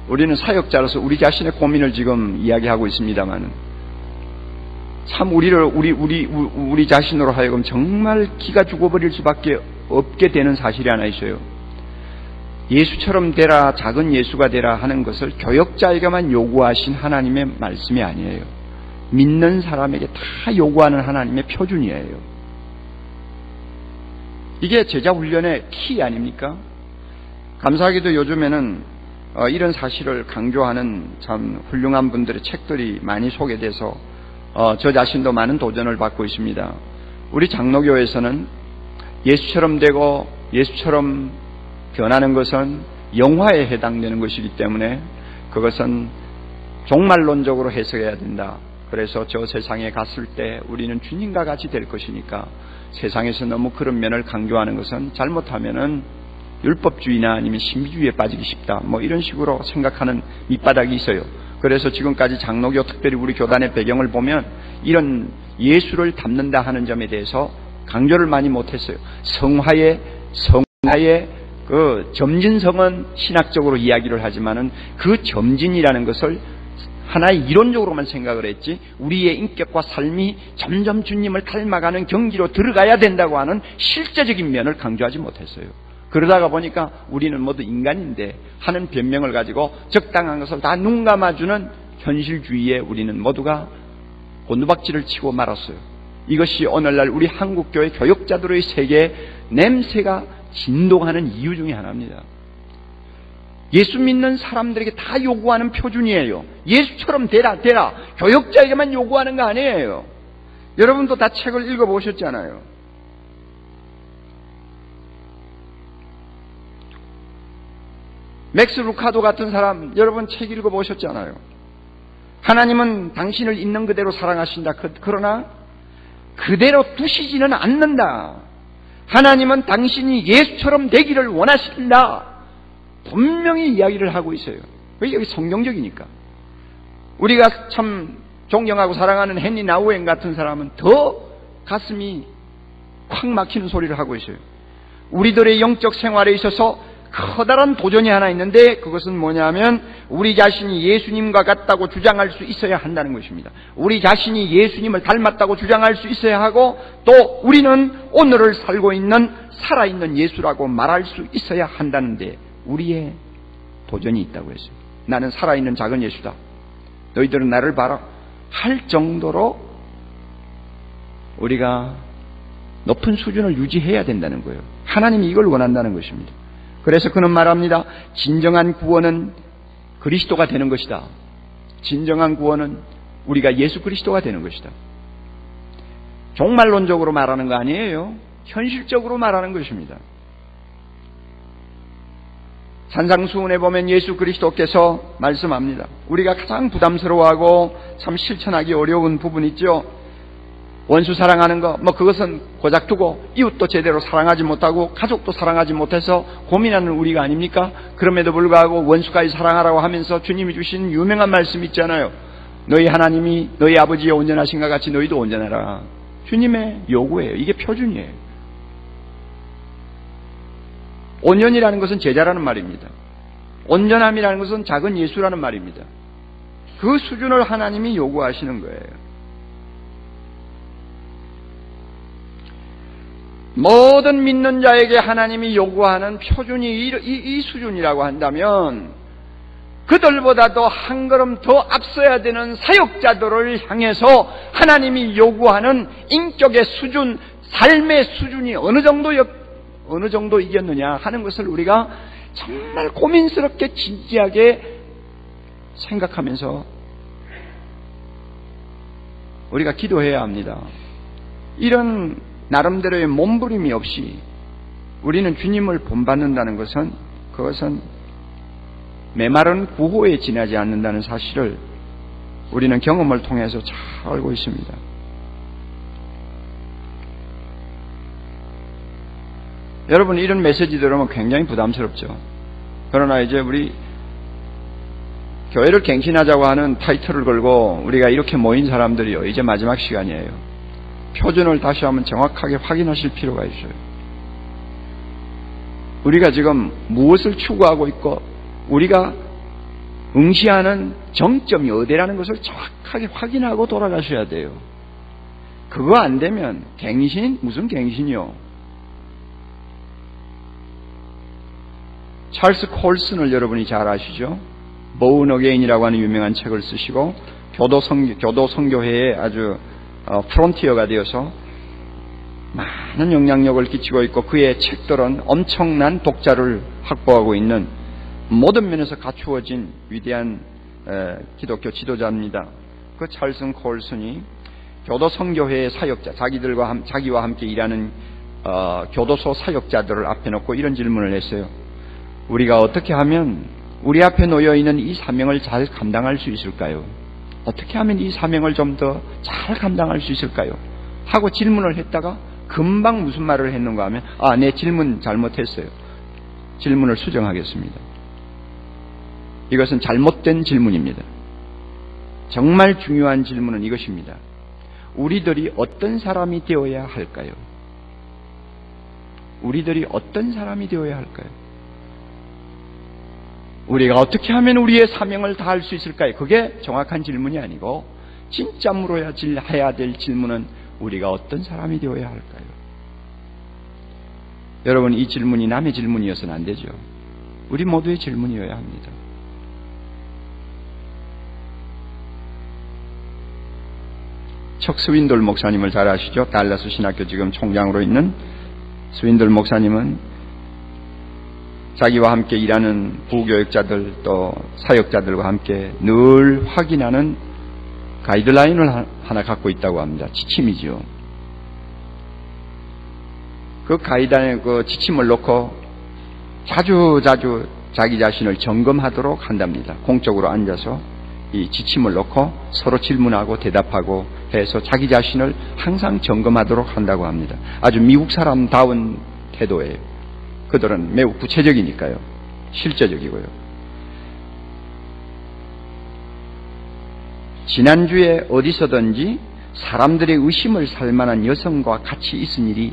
우리는 사역자로서 우리 자신의 고민을 지금 이야기하고 있습니다만 참 우리 자신으로 하여금 정말 기가 죽어버릴 수밖에 없게 되는 사실이 하나 있어요. 예수처럼 되라, 작은 예수가 되라 하는 것을 교역자에게만 요구하신 하나님의 말씀이 아니에요. 믿는 사람에게 다 요구하는 하나님의 표준이에요. 이게 제자훈련의 키 아닙니까? 감사하게도 요즘에는 이런 사실을 강조하는 참 훌륭한 분들의 책들이 많이 소개돼서 저 자신도 많은 도전을 받고 있습니다. 우리 장로교에서는 예수처럼 되고 예수처럼 변하는 것은 영화에 해당되는 것이기 때문에 그것은 종말론적으로 해석해야 된다. 그래서 저 세상에 갔을 때 우리는 주님과 같이 될 것이니까 세상에서 너무 그런 면을 강조하는 것은 잘못하면은 율법주의나 아니면 신비주의에 빠지기 쉽다. 뭐 이런 식으로 생각하는 밑바닥이 있어요. 그래서 지금까지 장로교 특별히 우리 교단의 배경을 보면 이런 예수를 담는다 하는 점에 대해서 강조를 많이 못했어요. 성화의 그 점진성은 신학적으로 이야기를 하지만은 그 점진이라는 것을 하나의 이론적으로만 생각을 했지 우리의 인격과 삶이 점점 주님을 닮아가는 경지로 들어가야 된다고 하는 실제적인 면을 강조하지 못했어요. 그러다가 보니까 우리는 모두 인간인데 하는 변명을 가지고 적당한 것을 다 눈 감아주는 현실주의에 우리는 모두가 곤두박질을 치고 말았어요. 이것이 오늘날 우리 한국교회 교역자들의 세계에 냄새가 진동하는 이유 중에 하나입니다. 예수 믿는 사람들에게 다 요구하는 표준이에요. 예수처럼 되라. 교역자에게만 요구하는 거 아니에요. 여러분도 다 책을 읽어보셨잖아요. 맥스 루카도 같은 사람 여러분 책 읽어보셨잖아요. 하나님은 당신을 있는 그대로 사랑하신다. 그러나 그대로 두시지는 않는다. 하나님은 당신이 예수처럼 되기를 원하신다. 분명히 이야기를 하고 있어요. 왜 여기 성경적이니까. 우리가 참 존경하고 사랑하는 헨리 나우엔 같은 사람은 더 가슴이 콱 막히는 소리를 하고 있어요. 우리들의 영적 생활에 있어서 커다란 도전이 하나 있는데 그것은 뭐냐면 우리 자신이 예수님과 같다고 주장할 수 있어야 한다는 것입니다. 우리 자신이 예수님을 닮았다고 주장할 수 있어야 하고 또 우리는 오늘을 살고 있는 살아있는 예수라고 말할 수 있어야 한다는데 우리의 도전이 있다고 했어요. 나는 살아있는 작은 예수다. 너희들은 나를 봐라. 할 정도로 우리가 높은 수준을 유지해야 된다는 거예요. 하나님이 이걸 원한다는 것입니다. 그래서 그는 말합니다. 진정한 구원은 그리스도가 되는 것이다. 진정한 구원은 우리가 예수 그리스도가 되는 것이다. 종말론적으로 말하는 거 아니에요. 현실적으로 말하는 것입니다. 산상수훈에 보면 예수 그리스도께서 말씀합니다. 우리가 가장 부담스러워하고 참 실천하기 어려운 부분 있죠. 원수 사랑하는 거, 그것은 고작 두고 이웃도 제대로 사랑하지 못하고 가족도 사랑하지 못해서 고민하는 우리가 아닙니까? 그럼에도 불구하고 원수까지 사랑하라고 하면서 주님이 주신 유명한 말씀 있잖아요. 너희 하나님이 너희 아버지의 온전하신 것 같이 너희도 온전하라. 주님의 요구예요. 이게 표준이에요. 온전이라는 것은 제자라는 말입니다. 온전함이라는 것은 작은 예수라는 말입니다. 그 수준을 하나님이 요구하시는 거예요. 모든 믿는 자에게 하나님이 요구하는 표준이 이 수준이라고 한다면 그들보다도 한 걸음 더 앞서야 되는 사역자들을 향해서 하나님이 요구하는 인격의 수준, 삶의 수준이 어느 정도 이겼느냐 하는 것을 우리가 정말 고민스럽게 진지하게 생각하면서 우리가 기도해야 합니다. 이런 나름대로의 몸부림이 없이 우리는 주님을 본받는다는 것은 그것은 메마른 구호에 지나지 않는다는 사실을 우리는 경험을 통해서 잘 알고 있습니다. 여러분, 이런 메시지 들으면 굉장히 부담스럽죠. 그러나 이제 우리 교회를 갱신하자고 하는 타이틀을 걸고 우리가 이렇게 모인 사람들이요, 이제 마지막 시간이에요. 표준을 다시 한번 정확하게 확인하실 필요가 있어요. 우리가 지금 무엇을 추구하고 있고 우리가 응시하는 정점이 어디라는 것을 정확하게 확인하고 돌아가셔야 돼요. 그거 안 되면 갱신? 무슨 갱신이요? 찰스 콜슨을 여러분이 잘 아시죠? Born Again이라고 하는 유명한 책을 쓰시고 교도선교회의 아주 프론티어가 되어서 많은 영향력을 끼치고 있고 그의 책들은 엄청난 독자를 확보하고 있는 모든 면에서 갖추어진 위대한 기독교 지도자입니다. 그 찰스 콜슨이 교도선교회의 사역자, 자기와 함께 일하는 교도소 사역자들을 앞에 놓고 이런 질문을 했어요. 우리가 어떻게 하면 우리 앞에 놓여있는 이 사명을 잘 감당할 수 있을까요? 어떻게 하면 이 사명을 좀 더 잘 감당할 수 있을까요? 하고 질문을 했다가 금방 무슨 말을 했는가 하면 내 질문 잘못했어요. 질문을 수정하겠습니다. 이것은 잘못된 질문입니다. 정말 중요한 질문은 이것입니다. 우리들이 어떤 사람이 되어야 할까요? 우리들이 어떤 사람이 되어야 할까요? 우리가 어떻게 하면 우리의 사명을 다할 수 있을까요? 그게 정확한 질문이 아니고 진짜 물어야 해야 될 질문은 우리가 어떤 사람이 되어야 할까요? 여러분, 이 질문이 남의 질문이어서는 안 되죠. 우리 모두의 질문이어야 합니다. 척 스윈돌 목사님을 잘 아시죠? 달라스 신학교 지금 총장으로 있는 스윈돌 목사님은 자기와 함께 일하는 부교역자들 또 사역자들과 함께 늘 확인하는 가이드라인을 하나 갖고 있다고 합니다. 지침이죠. 그 가이드라인, 그 지침을 놓고 자주 자기 자신을 점검하도록 한답니다. 공적으로 앉아서 이 지침을 놓고 서로 질문하고 대답하고 해서 자기 자신을 항상 점검하도록 한다고 합니다. 아주 미국 사람다운 태도예요. 그들은 매우 구체적이니까요. 실제적이고요. 지난주에 어디서든지 사람들의 의심을 살 만한 여성과 같이 있은 일이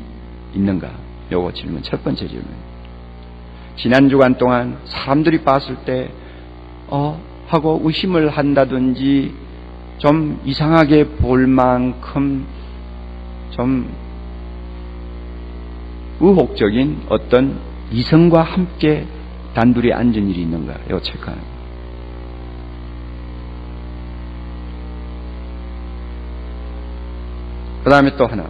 있는가? 요거 질문, 첫 번째 질문. 지난 주간 동안 사람들이 봤을 때 하고 의심을 한다든지 좀 이상하게 볼 만큼 좀 의혹적인 어떤 이성과 함께 단둘이 앉은 일이 있는가? 이거 체크하는 거예요. 그 다음에 또 하나.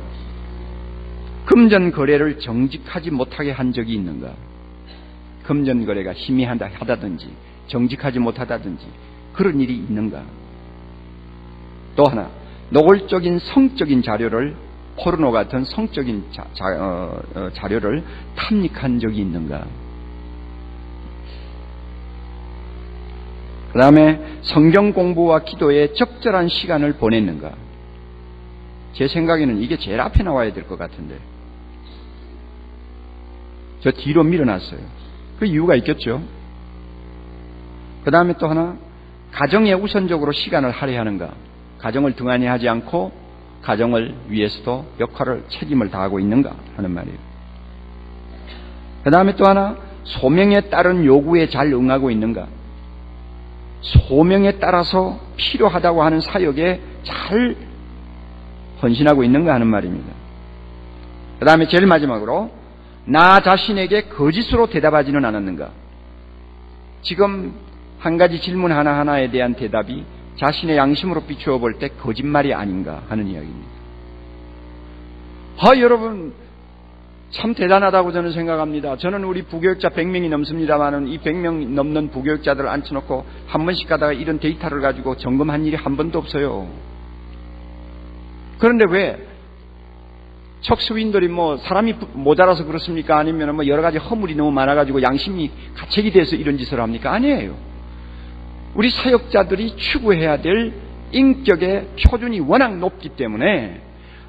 금전 거래를 정직하지 못하게 한 적이 있는가? 금전 거래가 희미하다든지 정직하지 못하다든지 그런 일이 있는가? 또 하나. 노골적인 성적인 자료를 포르노 같은 성적인 자료를 탐닉한 적이 있는가? 그 다음에 성경 공부와 기도에 적절한 시간을 보냈는가? 제 생각에는 이게 제일 앞에 나와야 될 것 같은데 저 뒤로 밀어놨어요. 그 이유가 있겠죠. 그 다음에 또 하나, 가정에 우선적으로 시간을 할애하는가? 가정을 등한히 하지 않고 가정을 위해서도 역할을, 책임을 다하고 있는가 하는 말이에요. 그 다음에 또 하나, 소명에 따른 요구에 잘 응하고 있는가? 소명에 따라서 필요하다고 하는 사역에 잘 헌신하고 있는가 하는 말입니다. 그 다음에 제일 마지막으로 나 자신에게 거짓으로 대답하지는 않았는가. 지금 한 가지 질문 하나하나에 대한 대답이 자신의 양심으로 비추어 볼 때 거짓말이 아닌가 하는 이야기입니다. 여러분 참 대단하다고 저는 생각합니다. 저는 우리 부교육자 100명이 넘습니다만은 이 100명 넘는 부교육자들을 앉혀놓고 한 번씩 가다가 이런 데이터를 가지고 점검한 일이 한 번도 없어요. 그런데 왜 척수인들이 사람이 모자라서 그렇습니까? 아니면 여러 가지 허물이 너무 많아가지고 양심이 가책이 돼서 이런 짓을 합니까? 아니에요. 우리 사역자들이 추구해야 될 인격의 표준이 워낙 높기 때문에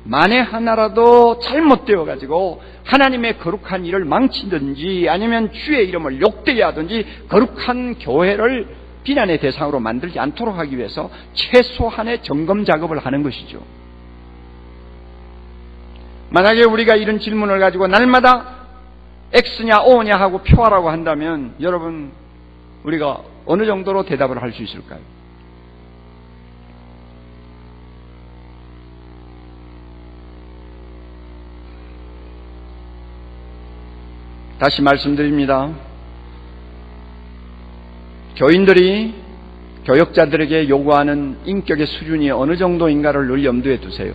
만에 하나라도 잘못되어가지고 하나님의 거룩한 일을 망치든지 아니면 주의 이름을 욕되게 하든지 거룩한 교회를 비난의 대상으로 만들지 않도록 하기 위해서 최소한의 점검 작업을 하는 것이죠. 만약에 우리가 이런 질문을 가지고 날마다 X냐 O냐 하고 표하라고 한다면 여러분 우리가 어느 정도로 대답을 할 수 있을까요? 다시 말씀드립니다. 교인들이 교역자들에게 요구하는 인격의 수준이 어느 정도인가를 늘 염두에 두세요.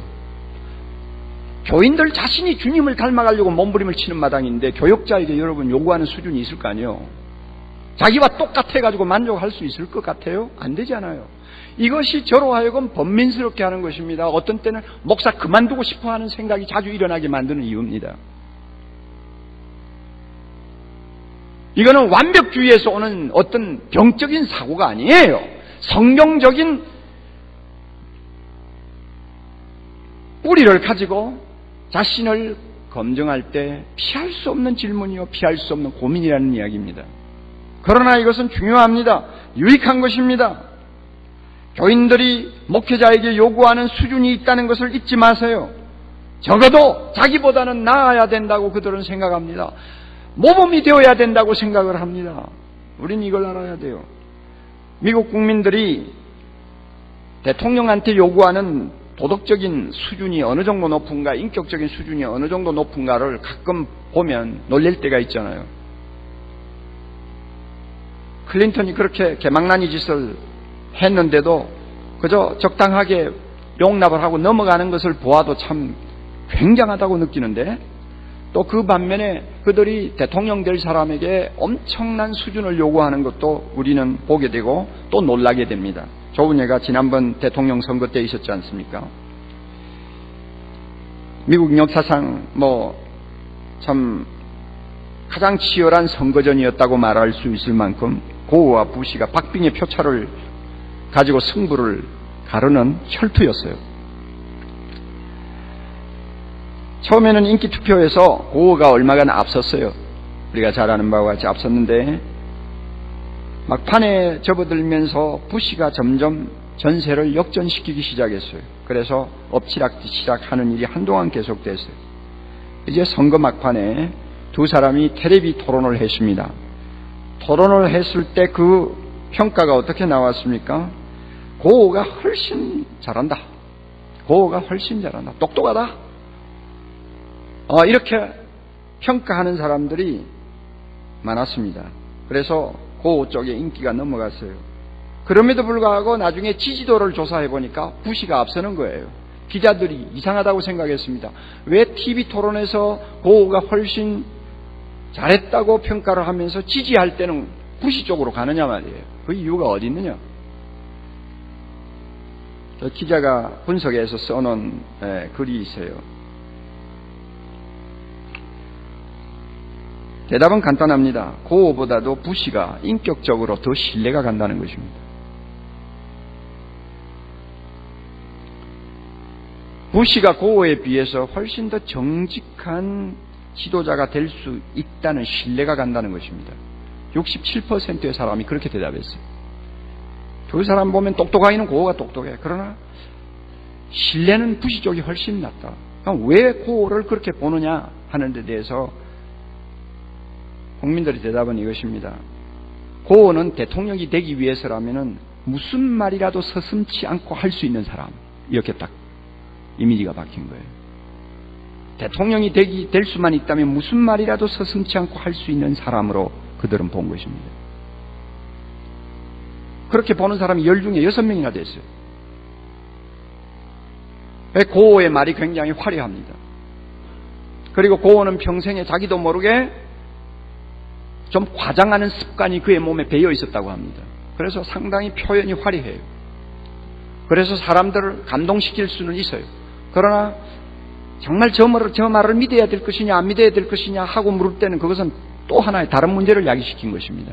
교인들 자신이 주님을 닮아가려고 몸부림을 치는 마당인데 교역자에게 여러분 요구하는 수준이 있을 거 아니에요. 자기와 똑같아가지고 만족할 수 있을 것 같아요? 안 되잖아요. 이것이 저로 하여금 번민스럽게 하는 것입니다. 어떤 때는 목사 그만두고 싶어하는 생각이 자주 일어나게 만드는 이유입니다. 이거는 완벽주의에서 오는 어떤 병적인 사고가 아니에요. 성경적인 뿌리를 가지고 자신을 검증할 때 피할 수 없는 질문이요 피할 수 없는 고민이라는 이야기입니다. 그러나 이것은 중요합니다. 유익한 것입니다. 교인들이 목회자에게 요구하는 수준이 있다는 것을 잊지 마세요. 적어도 자기보다는 나아야 된다고 그들은 생각합니다. 모범이 되어야 된다고 생각을 합니다. 우린 이걸 알아야 돼요. 미국 국민들이 대통령한테 요구하는 도덕적인 수준이 어느 정도 높은가, 인격적인 수준이 어느 정도 높은가를 가끔 보면 놀랄 때가 있잖아요. 클린턴이 그렇게 개망나니 짓을 했는데도 그저 적당하게 용납을 하고 넘어가는 것을 보아도 참 굉장하다고 느끼는데, 또 그 반면에 그들이 대통령 될 사람에게 엄청난 수준을 요구하는 것도 우리는 보게 되고 또 놀라게 됩니다. 조은혜가 지난번 대통령 선거 때 있었지 않습니까? 미국 역사상 참 가장 치열한 선거전이었다고 말할 수 있을 만큼 고어와 부시가 박빙의 표차를 가지고 승부를 가르는 혈투였어요. 처음에는 인기투표에서 고어가 얼마간 앞섰어요. 우리가 잘 아는 바와 같이 앞섰는데 막판에 접어들면서 부시가 점점 전세를 역전시키기 시작했어요. 그래서 엎치락뒤치락 하는 일이 한동안 계속됐어요. 이제 선거 막판에 두 사람이 텔레비 토론을 했습니다. 토론을 했을 때 그 평가가 어떻게 나왔습니까? 고어가 훨씬 잘한다. 고어가 훨씬 잘한다. 똑똑하다. 이렇게 평가하는 사람들이 많았습니다. 그래서 고어 쪽에 인기가 넘어갔어요. 그럼에도 불구하고 나중에 지지도를 조사해 보니까 부시가 앞서는 거예요. 기자들이 이상하다고 생각했습니다. 왜 TV 토론에서 고어가 훨씬 잘했다고 평가를 하면서 지지할 때는 부시 쪽으로 가느냐 말이에요. 그 이유가 어디 있느냐? 저 기자가 분석해서 써놓은 글이 있어요. 대답은 간단합니다. 고어보다도 부시가 인격적으로 더 신뢰가 간다는 것입니다. 부시가 고어에 비해서 훨씬 더 정직한 지도자가 될 수 있다는 신뢰가 간다는 것입니다. 67%의 사람이 그렇게 대답했어요. 두 사람 보면 똑똑하기는 고어가 똑똑해. 그러나 신뢰는 부시 쪽이 훨씬 낫다. 그럼 왜 고어를 그렇게 보느냐 하는 데 대해서 국민들의 대답은 이것입니다. 고어는 대통령이 되기 위해서라면 무슨 말이라도 서슴지 않고 할 수 있는 사람. 이렇게 딱 이미지가 박힌 거예요. 대통령이 될 수만 있다면 무슨 말이라도 서슴지 않고 할 수 있는 사람으로 그들은 본 것입니다. 그렇게 보는 사람이 10 중에 6명이나 됐어요. 고호의 말이 굉장히 화려합니다. 그리고 고호는 평생에 자기도 모르게 좀 과장하는 습관이 그의 몸에 배어 있었다고 합니다. 그래서 상당히 표현이 화려해요. 그래서 사람들을 감동시킬 수는 있어요. 그러나 정말 저 말을 믿어야 될 것이냐 안 믿어야 될 것이냐 하고 물을 때는 그것은 또 하나의 다른 문제를 야기시킨 것입니다.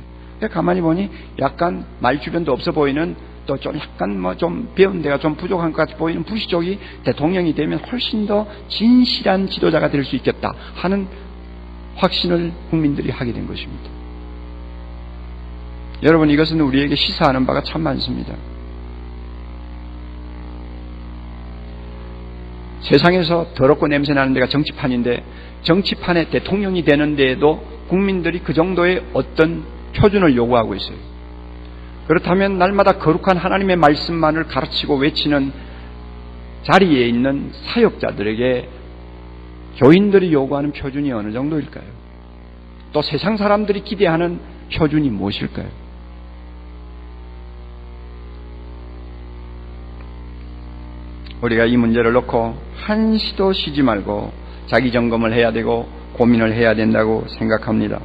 가만히 보니 약간 말 주변도 없어 보이는, 또 좀 약간 좀 배운 데가 좀 부족한 것 같이 보이는 부시족이 대통령이 되면 훨씬 더 진실한 지도자가 될 수 있겠다 하는 확신을 국민들이 하게 된 것입니다. 여러분, 이것은 우리에게 시사하는 바가 참 많습니다. 세상에서 더럽고 냄새나는 데가 정치판인데, 정치판에 대통령이 되는 데에도 국민들이 그 정도의 어떤 표준을 요구하고 있어요. 그렇다면 날마다 거룩한 하나님의 말씀만을 가르치고 외치는 자리에 있는 사역자들에게 교인들이 요구하는 표준이 어느 정도일까요? 또 세상 사람들이 기대하는 표준이 무엇일까요? 우리가 이 문제를 놓고 한시도 쉬지 말고 자기 점검을 해야 되고 고민을 해야 된다고 생각합니다.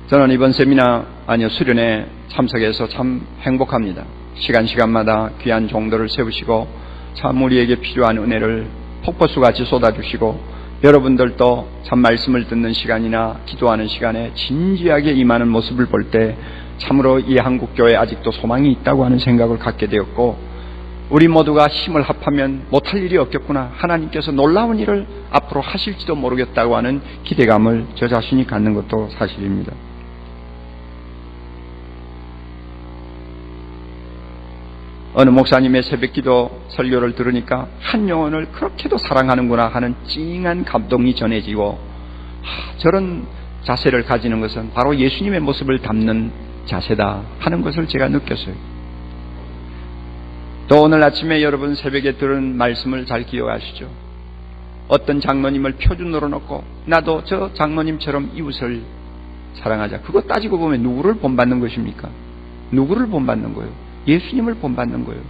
저는 이번 수련회 참석해서 참 행복합니다. 시간마다 귀한 종들을 세우시고 참 우리에게 필요한 은혜를 폭포수같이 쏟아주시고, 여러분들도 참 말씀을 듣는 시간이나 기도하는 시간에 진지하게 임하는 모습을 볼 때 참으로 이 한국교회에 아직도 소망이 있다고 하는 생각을 갖게 되었고, 우리 모두가 힘을 합하면 못할 일이 없겠구나, 하나님께서 놀라운 일을 앞으로 하실지도 모르겠다고 하는 기대감을 저 자신이 갖는 것도 사실입니다. 어느 목사님의 새벽기도 설교를 들으니까 한 영혼을 그렇게도 사랑하는구나 하는 찡한 감동이 전해지고, 저런 자세를 가지는 것은 바로 예수님의 모습을 담는 자세다 하는 것을 제가 느꼈어요. 또 오늘 아침에 여러분 새벽에 들은 말씀을 잘 기억하시죠? 어떤 장로님을 표준으로 놓고 나도 저 장로님처럼 이웃을 사랑하자. 그거 따지고 보면 누구를 본받는 것입니까? 누구를 본받는 거예요? 예수님을 본받는 거예요.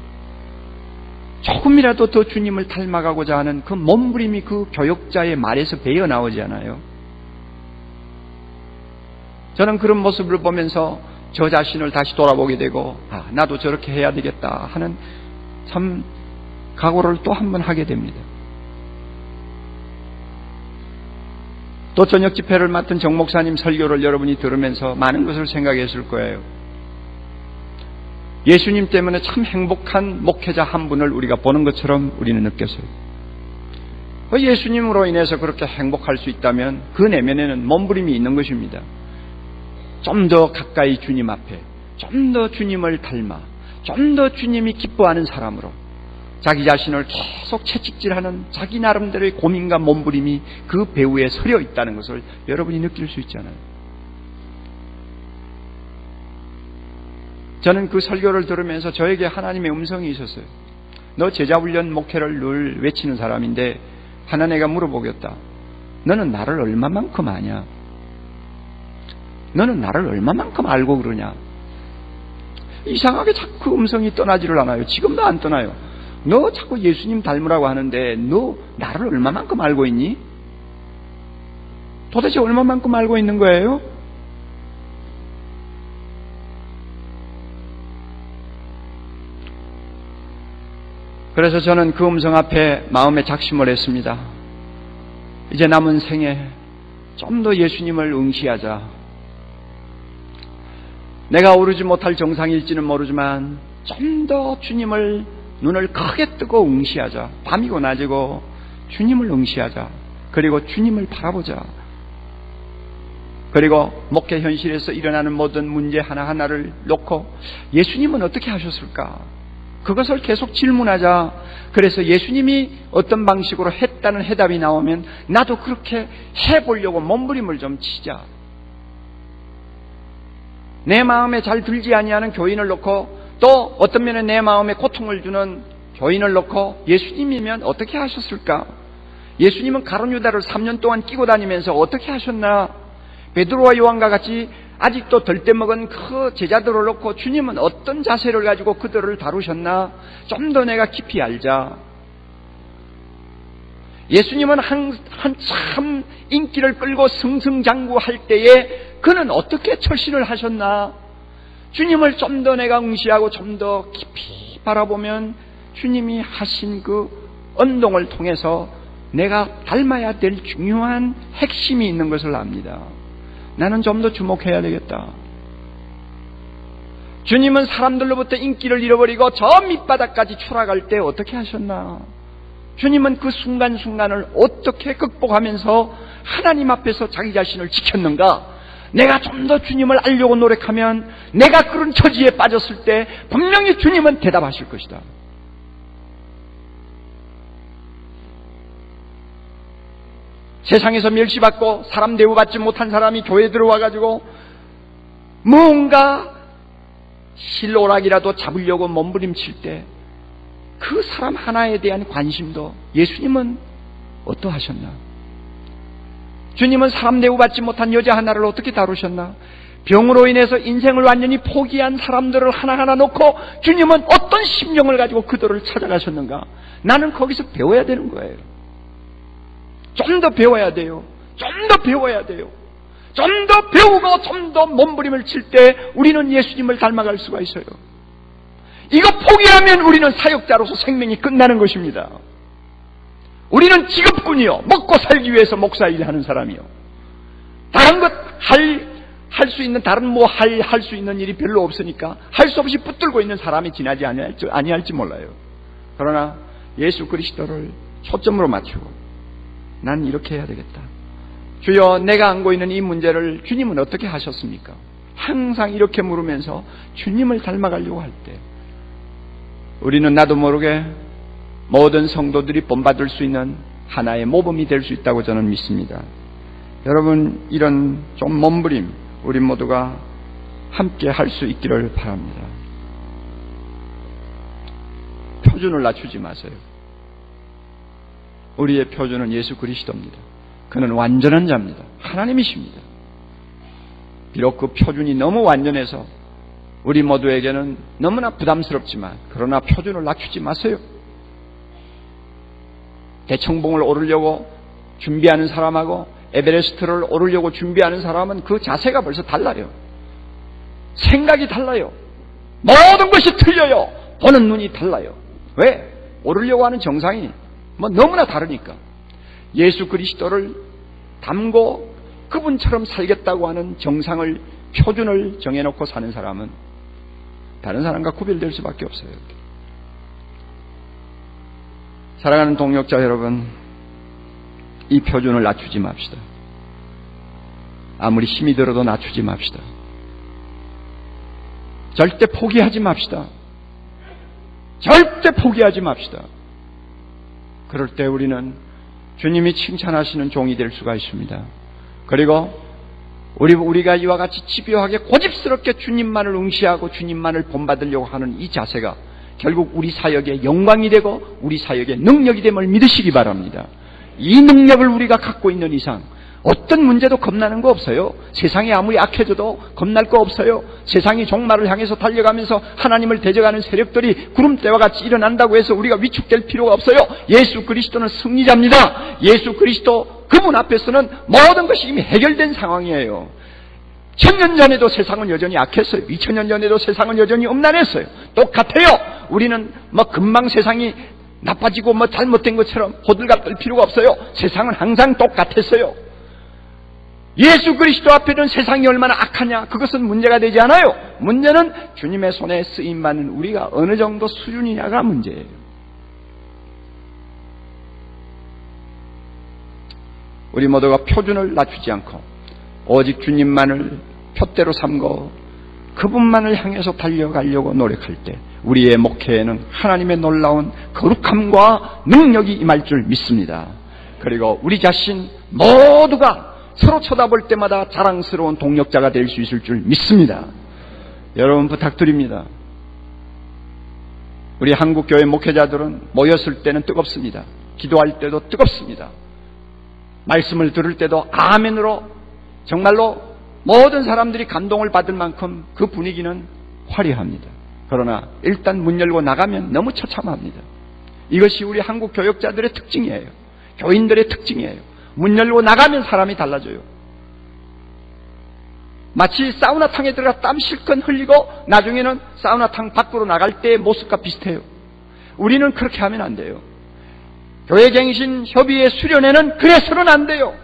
조금이라도 더 주님을 닮아가고자 하는 그 몸부림이 그 교역자의 말에서 배어 나오지 않아요? 저는 그런 모습을 보면서 저 자신을 다시 돌아보게 되고, 나도 저렇게 해야 되겠다 하는 참 각오를 또 한 번 하게 됩니다. 또 저녁 집회를 맡은 정 목사님 설교를 여러분이 들으면서 많은 것을 생각했을 거예요. 예수님 때문에 참 행복한 목회자 한 분을 우리가 보는 것처럼 우리는 느꼈어요. 예수님으로 인해서 그렇게 행복할 수 있다면 그 내면에는 몸부림이 있는 것입니다. 좀 더 가까이 주님 앞에, 좀 더 주님을 닮아, 좀 더 주님이 기뻐하는 사람으로 자기 자신을 계속 채찍질하는 자기 나름대로의 고민과 몸부림이 그 배후에 서려 있다는 것을 여러분이 느낄 수 있잖아요. 저는 그 설교를 들으면서 저에게 하나님의 음성이 있었어요. 너 제자훈련 목회를 늘 외치는 사람인데 하나 내가 물어보겠다. 너는 나를 얼마만큼 아냐? 너는 나를 얼마만큼 알고 그러냐? 이상하게 자꾸 음성이 떠나지를 않아요. 지금도 안 떠나요. 너 자꾸 예수님 닮으라고 하는데 너 나를 얼마만큼 알고 있니? 도대체 얼마만큼 알고 있는 거예요? 그래서 저는 그 음성 앞에 마음에 작심을 했습니다. 이제 남은 생에 좀 더 예수님을 응시하자. 내가 오르지 못할 정상일지는 모르지만 좀 더 주님을 눈을 크게 뜨고 응시하자. 밤이고 낮이고 주님을 응시하자. 그리고 주님을 바라보자. 그리고 목회 현실에서 일어나는 모든 문제 하나하나를 놓고 예수님은 어떻게 하셨을까? 그것을 계속 질문하자. 그래서 예수님이 어떤 방식으로 했다는 해답이 나오면 나도 그렇게 해보려고 몸부림을 좀 치자. 내 마음에 잘 들지 아니하는 교인을 놓고 또 어떤 면에 내 마음에 고통을 주는 교인을 놓고 예수님이면 어떻게 하셨을까? 예수님은 가룟 유다를 3년 동안 끼고 다니면서 어떻게 하셨나? 베드로와 요한과 같이 아직도 덜때먹은 그 제자들을 놓고 주님은 어떤 자세를 가지고 그들을 다루셨나? 좀 더 내가 깊이 알자. 예수님은 한참 인기를 끌고 승승장구할 때에 그는 어떻게 처신을 하셨나? 주님을 좀 더 내가 응시하고 좀 더 깊이 바라보면 주님이 하신 그 언동을 통해서 내가 닮아야 될 중요한 핵심이 있는 것을 압니다. 나는 좀 더 주목해야 되겠다. 주님은 사람들로부터 인기를 잃어버리고 저 밑바닥까지 추락할 때 어떻게 하셨나? 주님은 그 순간순간을 어떻게 극복하면서 하나님 앞에서 자기 자신을 지켰는가? 내가 좀 더 주님을 알려고 노력하면 내가 그런 처지에 빠졌을 때 분명히 주님은 대답하실 것이다. 세상에서 멸시받고 사람 대우받지 못한 사람이 교회에 들어와가지고 뭔가 실오락이라도 잡으려고 몸부림칠 때 그 사람 하나에 대한 관심도 예수님은 어떠하셨나? 주님은 사람 대우받지 못한 여자 하나를 어떻게 다루셨나? 병으로 인해서 인생을 완전히 포기한 사람들을 하나하나 놓고 주님은 어떤 심령을 가지고 그들을 찾아가셨는가? 나는 거기서 배워야 되는 거예요. 좀 더 배워야 돼요. 좀 더 배워야 돼요. 좀 더 배우고 좀 더 몸부림을 칠 때 우리는 예수님을 닮아갈 수가 있어요. 이거 포기하면 우리는 사역자로서 생명이 끝나는 것입니다. 우리는 직업군이요. 먹고 살기 위해서 목사 일하는 사람이요. 다른 것 할 수 있는 다른 할 수 있는 일이 별로 없으니까 할 수 없이 붙들고 있는 사람이 지나지 아니할지 몰라요. 그러나 예수 그리스도를 초점으로 맞추고 난 이렇게 해야 되겠다. 주여, 내가 안고 있는 이 문제를 주님은 어떻게 하셨습니까? 항상 이렇게 물으면서 주님을 닮아가려고 할 때 우리는 나도 모르게 모든 성도들이 본받을 수 있는 하나의 모범이 될 수 있다고 저는 믿습니다. 여러분, 이런 좀 몸부림 우리 모두가 함께 할 수 있기를 바랍니다. 표준을 낮추지 마세요. 우리의 표준은 예수 그리스도입니다. 그는 완전한 자입니다. 하나님이십니다. 비록 그 표준이 너무 완전해서 우리 모두에게는 너무나 부담스럽지만 그러나 표준을 낮추지 마세요. 대청봉을 오르려고 준비하는 사람하고 에베레스트를 오르려고 준비하는 사람은 그 자세가 벌써 달라요. 생각이 달라요. 모든 것이 틀려요. 보는 눈이 달라요. 왜? 오르려고 하는 정상이 너무나 다르니까. 예수 그리스도를 닮고 그분처럼 살겠다고 하는 정상을, 표준을 정해놓고 사는 사람은 다른 사람과 구별될 수밖에 없어요. 사랑하는 동역자 여러분, 이 표준을 낮추지 맙시다. 아무리 힘이 들어도 낮추지 맙시다. 절대 포기하지 맙시다. 절대 포기하지 맙시다. 그럴 때 우리는 주님이 칭찬하시는 종이 될 수가 있습니다. 그리고 우리가 이와 같이 집요하게 고집스럽게 주님만을 응시하고 주님만을 본받으려고 하는 이 자세가 결국 우리 사역의 영광이 되고 우리 사역의 능력이 됨을 믿으시기 바랍니다. 이 능력을 우리가 갖고 있는 이상 어떤 문제도 겁나는 거 없어요. 세상이 아무리 악해져도 겁날 거 없어요. 세상이 종말을 향해서 달려가면서 하나님을 대적하는 세력들이 구름대와 같이 일어난다고 해서 우리가 위축될 필요가 없어요. 예수 그리스도는 승리자입니다. 예수 그리스도 그분 앞에서는 모든 것이 이미 해결된 상황이에요. 1000년 전에도 세상은 여전히 악했어요. 2000년 전에도 세상은 여전히 음란했어요. 똑같아요. 우리는 금방 세상이 나빠지고 잘못된 것처럼 호들갑 떨 필요가 없어요. 세상은 항상 똑같았어요. 예수 그리스도 앞에는 세상이 얼마나 악하냐, 그것은 문제가 되지 않아요. 문제는 주님의 손에 쓰임받는 우리가 어느 정도 수준이냐가 문제예요. 우리 모두가 표준을 낮추지 않고 오직 주님만을 표대로 삼고 그분만을 향해서 달려가려고 노력할 때 우리의 목회에는 하나님의 놀라운 거룩함과 능력이 임할 줄 믿습니다. 그리고 우리 자신 모두가 서로 쳐다볼 때마다 자랑스러운 동력자가 될 수 있을 줄 믿습니다. 여러분 부탁드립니다. 우리 한국교회 목회자들은 모였을 때는 뜨겁습니다. 기도할 때도 뜨겁습니다. 말씀을 들을 때도 아멘으로 정말로 모든 사람들이 감동을 받을 만큼 그 분위기는 화려합니다. 그러나 일단 문 열고 나가면 너무 처참합니다. 이것이 우리 한국 교역자들의 특징이에요. 교인들의 특징이에요. 문 열고 나가면 사람이 달라져요. 마치 사우나탕에 들어가 땀 실컷 흘리고 나중에는 사우나탕 밖으로 나갈 때의 모습과 비슷해요. 우리는 그렇게 하면 안 돼요. 교회갱신 협의회 수련회는 그래서는 안 돼요.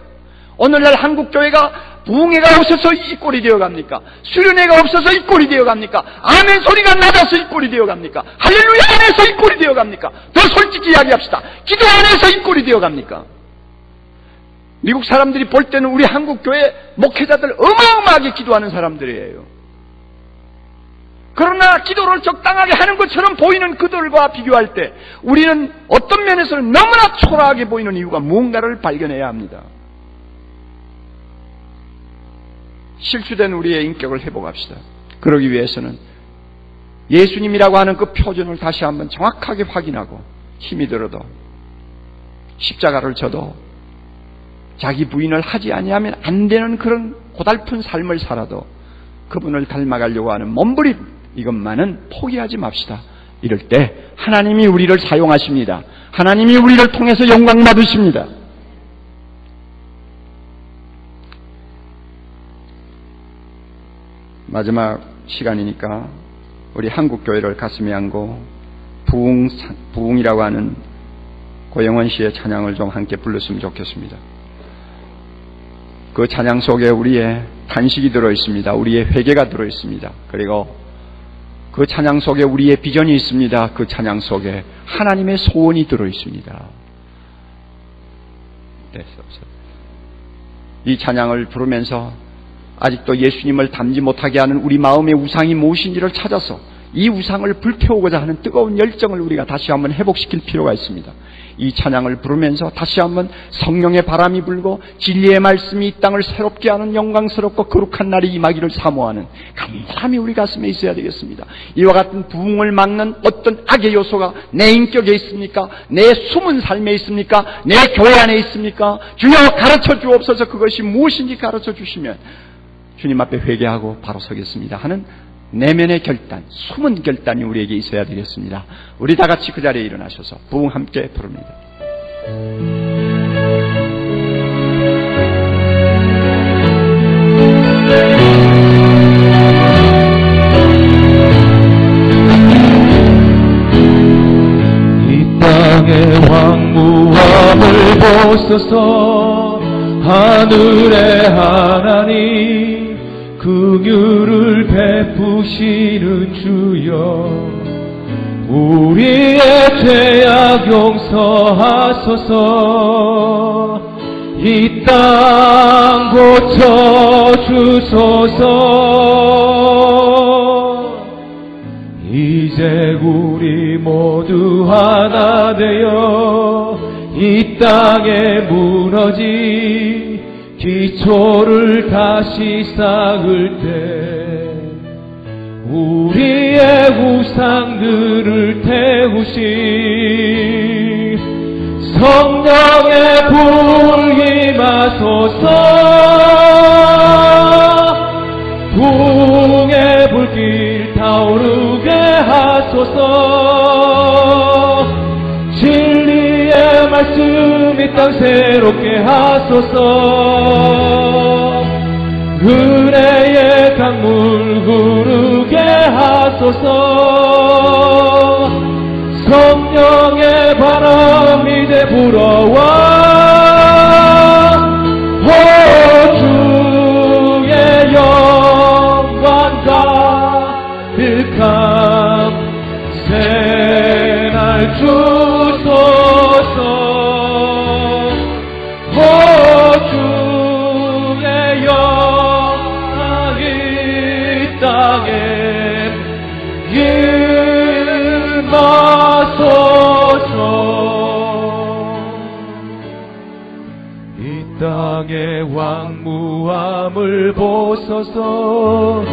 오늘날 한국교회가 부흥회가 없어서 이 꼴이 되어갑니까? 수련회가 없어서 이 꼴이 되어갑니까? 아멘 소리가 낮아서 이 꼴이 되어갑니까? 할렐루야 안에서 이 꼴이 되어갑니까? 더 솔직히 이야기합시다. 기도 안에서 이 꼴이 되어갑니까? 미국 사람들이 볼 때는 우리 한국교회 목회자들 어마어마하게 기도하는 사람들이에요. 그러나 기도를 적당하게 하는 것처럼 보이는 그들과 비교할 때 우리는 어떤 면에서는 너무나 초라하게 보이는 이유가 무언가를 발견해야 합니다. 실추된 우리의 인격을 회복합시다. 그러기 위해서는 예수님이라고 하는 그 표준을 다시 한번 정확하게 확인하고 힘이 들어도 십자가를 져도 자기 부인을 하지 아니하면 안 되는 그런 고달픈 삶을 살아도 그분을 닮아가려고 하는 몸부림 이것만은 포기하지 맙시다. 이럴 때 하나님이 우리를 사용하십니다. 하나님이 우리를 통해서 영광 받으십니다. 마지막 시간이니까 우리 한국교회를 가슴에 안고 부흥이라고 하는 고영원 씨의 찬양을 좀 함께 불렀으면 좋겠습니다. 그 찬양 속에 우리의 탄식이 들어있습니다. 우리의 회개가 들어있습니다. 그리고 그 찬양 속에 우리의 비전이 있습니다. 그 찬양 속에 하나님의 소원이 들어있습니다. 이 찬양을 부르면서 아직도 예수님을 닮지 못하게 하는 우리 마음의 우상이 무엇인지를 찾아서 이 우상을 불태우고자 하는 뜨거운 열정을 우리가 다시 한번 회복시킬 필요가 있습니다. 이 찬양을 부르면서 다시 한번 성령의 바람이 불고 진리의 말씀이 이 땅을 새롭게 하는 영광스럽고 거룩한 날이 임하기를 사모하는 간절함이 우리 가슴에 있어야 되겠습니다. 이와 같은 부흥을 막는 어떤 악의 요소가 내 인격에 있습니까? 내 숨은 삶에 있습니까? 내 교회 안에 있습니까? 주여 가르쳐 주옵소서. 그것이 무엇인지 가르쳐 주시면 주님 앞에 회개하고 바로 서겠습니다 하는 내면의 결단, 숨은 결단이 우리에게 있어야 되겠습니다. 우리 다 같이 그 자리에 일어나셔서 부흥 함께 부릅니다. 이 땅의 황무함을 보소서. 하늘의 하나님 긍휼을 베푸시는 주여, 우리의 죄악 용서하소서. 이 땅 고쳐주소서. 이제 우리 모두 하나 되어 이 땅에 무너진 기초를 다시 쌓을 때 우리의 우상들을 태우신 성령의 불 임하소서. 부흥의 불길 타오르게 하소서. 진리의 말씀 이 땅 새롭게 하소서. 은혜의 강물 흐르게 하소서. 성령의 바람 이제 불어와 주의 영광 가득함 새날 주소서. 주의 영광 이 땅에 임하소서. 이 땅의 황무함을 보소서.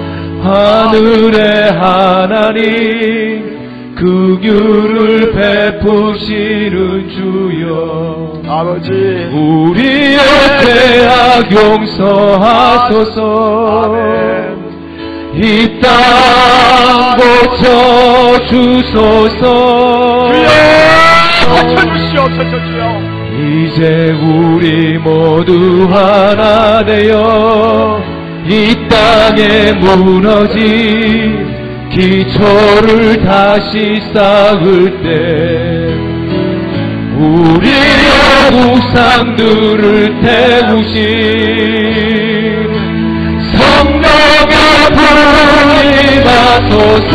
하늘의 하나님 긍휼을 베푸시는 주여 아버지 우리의 죄악 용서하소서 아멘. 이 땅 고쳐주소서 주여 고쳐주시옵소서 주여. 이제 우리 모두 하나 되어 이 땅에 무너진 기초를 다시 쌓을 때 우리의 우상들을 태우신 성령의 불이 나소서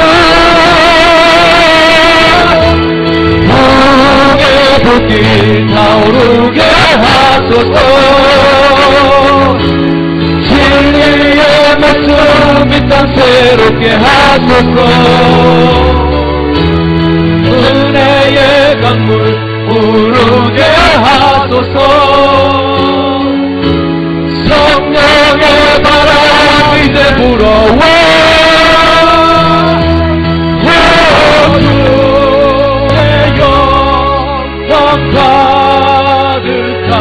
풍의 불길 타오르게 하소서 진리의 말씀 이 땅 새롭게 하소서 은혜의 강물 부르게 하소서 성령의 바람 이제 불어와 주의 영광 가득한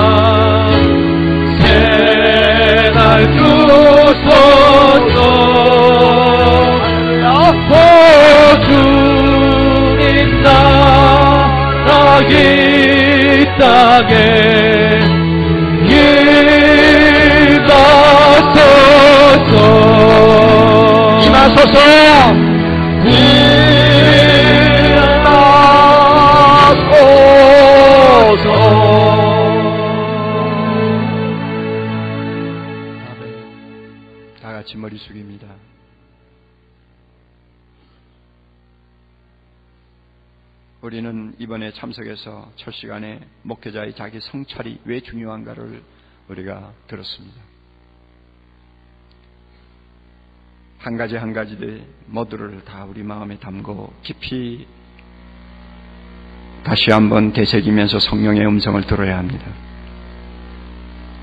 새날 주소서 주님 나라 이 땅에 임하소서 다 같이 머리 숙입니다. 우리는 이번에 참석해서 첫 시간에 목회자의 자기 성찰이 왜 중요한가를 우리가 들었습니다. 한 가지 한 가지들 모두를 다 우리 마음에 담고 깊이 다시 한번 되새기면서 성령의 음성을 들어야 합니다.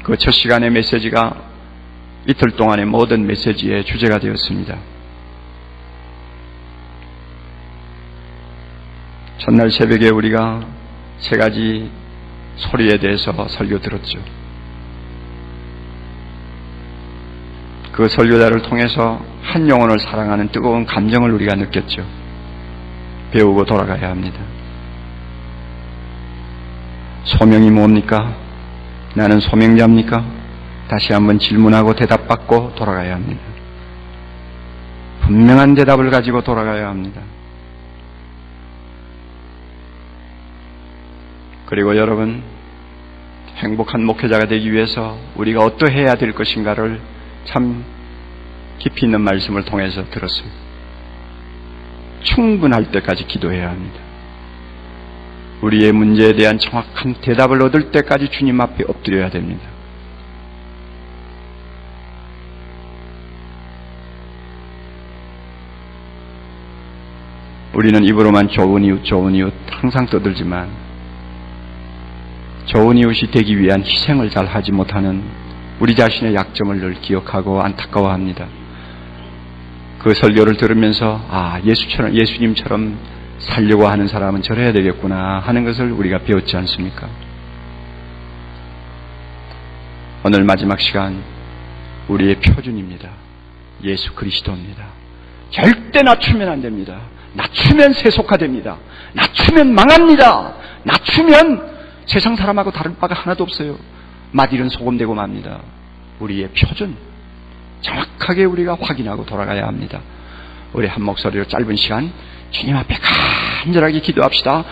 그 첫 시간의 메시지가 이틀 동안의 모든 메시지의 주제가 되었습니다. 첫날 새벽에 우리가 세 가지 소리에 대해서 설교 들었죠. 그 설교자를 통해서 한 영혼을 사랑하는 뜨거운 감정을 우리가 느꼈죠. 배우고 돌아가야 합니다. 소명이 뭡니까? 나는 소명자입니까? 다시 한번 질문하고 대답받고 돌아가야 합니다. 분명한 대답을 가지고 돌아가야 합니다. 그리고 여러분, 행복한 목회자가 되기 위해서 우리가 어떠해야 될 것인가를 참 깊이 있는 말씀을 통해서 들었습니다. 충분할 때까지 기도해야 합니다. 우리의 문제에 대한 정확한 대답을 얻을 때까지 주님 앞에 엎드려야 됩니다. 우리는 입으로만 좋은 이웃 항상 떠들지만 좋은 이웃이 되기 위한 희생을 잘 하지 못하는 우리 자신의 약점을 늘 기억하고 안타까워합니다. 그 설교를 들으면서 예수님처럼 살려고 하는 사람은 저래야 되겠구나 하는 것을 우리가 배웠지 않습니까? 오늘 마지막 시간 우리의 표준입니다. 예수 그리스도입니다. 절대 낮추면 안 됩니다. 낮추면 세속화됩니다. 낮추면 망합니다. 낮추면 세상 사람하고 다른 바가 하나도 없어요. 맛 잃은 소금 되고 맙니다. 우리의 표준 정확하게 우리가 확인하고 돌아가야 합니다. 우리 한 목소리로 짧은 시간 주님 앞에 간절하게 기도합시다.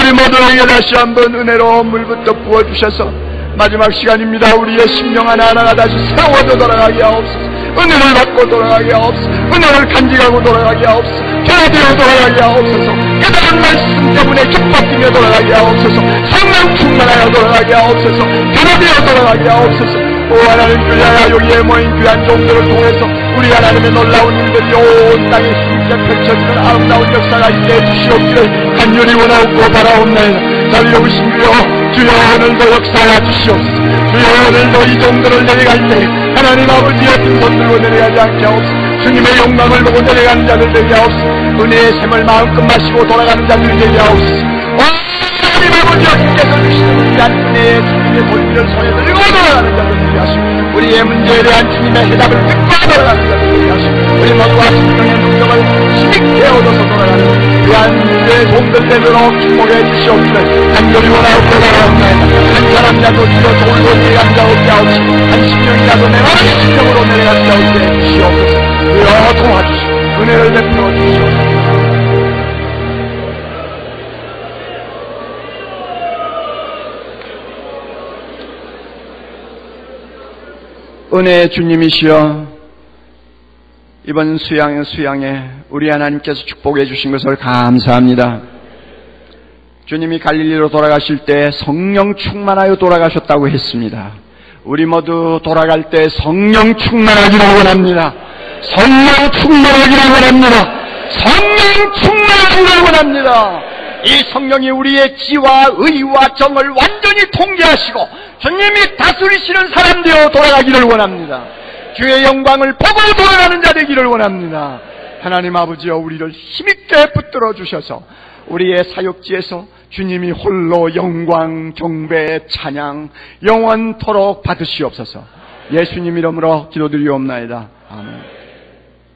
우리 모두에게 다시 한번 은혜로운 물부터 부어주셔서 마지막 시간입니다. 우리의 심령 하나하나가 다시 세워져 돌아가게 하옵소서. 은혜를 받고 돌아가게 하옵소서. 은혜를 간직하고 돌아가게 하옵소서. 교회되어 돌아가게 하옵소서. 깨달은 말씀 때문에 기뻐하며 돌아가게 하옵소서. 성령 충만하여 돌아가게 하옵소서. 교회되어 돌아가게 하옵소서. 오 하나님 그리하여 여기에 모인 귀한 종들을 통해서 우리 하나님의 놀라운 일들이 온 땅에 힘있게 펼쳐지는 아름다운 역사가 있게 해주시옵기를 간절히 원하옵고 바라옵나이다. 자비로우신 주여, 주여 오늘도 역사해 주시옵소서. 주여 오늘도 이 종들을 내려갈 때 하나님 아버지의 빈손 들고 내려가지 않게 하옵소서. 주님의 영광을 보고 내려가는 자들 되게 하옵소서. 은혜의 샘을 마음껏 마시고 돌아가는 자들이 되게 하옵소서. 하나님 아버지 하나님께서 주시는 귀한 은혜의 주님의 돌기를 손에 들고 돌아가는 자들 되게 하시고 우리의 문제에 대한 주님의 해답을 듣고 돌아가는 자들 되게 하시고 우리 모두가 성령의 능력을 힘있게 얻어서 돌아가는 귀한 주의 종들 되도록 축복해 주시옵기를 간절히 원하옵고 바라옵나이다. 한 사람이라도 주여 좋은 곳에 내려간 자 없게 하옵시고 한 심령이라도 내가는 심령으로 내려간 자 없게 해주시옵소서. 주여 도와주시고 은혜를 베풀어 주시옵소서. 은혜의 주님이시여, 이번 수양에 우리 하나님께서 축복해 주신 것을 감사합니다. 주님이 갈릴리로 돌아가실 때 성령 충만하여 돌아가셨다고 했습니다. 우리 모두 돌아갈 때 성령 충만하기를 원합니다. 성령 충만하기를 원합니다. 성령 충만하기를 원합니다. 이 성령이 우리의 지와 의와 정을 완전히 통제하시고 주님이 다스리시는 사람 되어 돌아가기를 원합니다. 주의 영광을 보고 돌아가는 자 되기를 원합니다. 하나님 아버지여, 우리를 힘있게 붙들어 주셔서 우리의 사역지에서 주님이 홀로 영광, 경배, 찬양 영원토록 받으시옵소서. 예수님 이름으로 기도드리옵나이다. 아멘.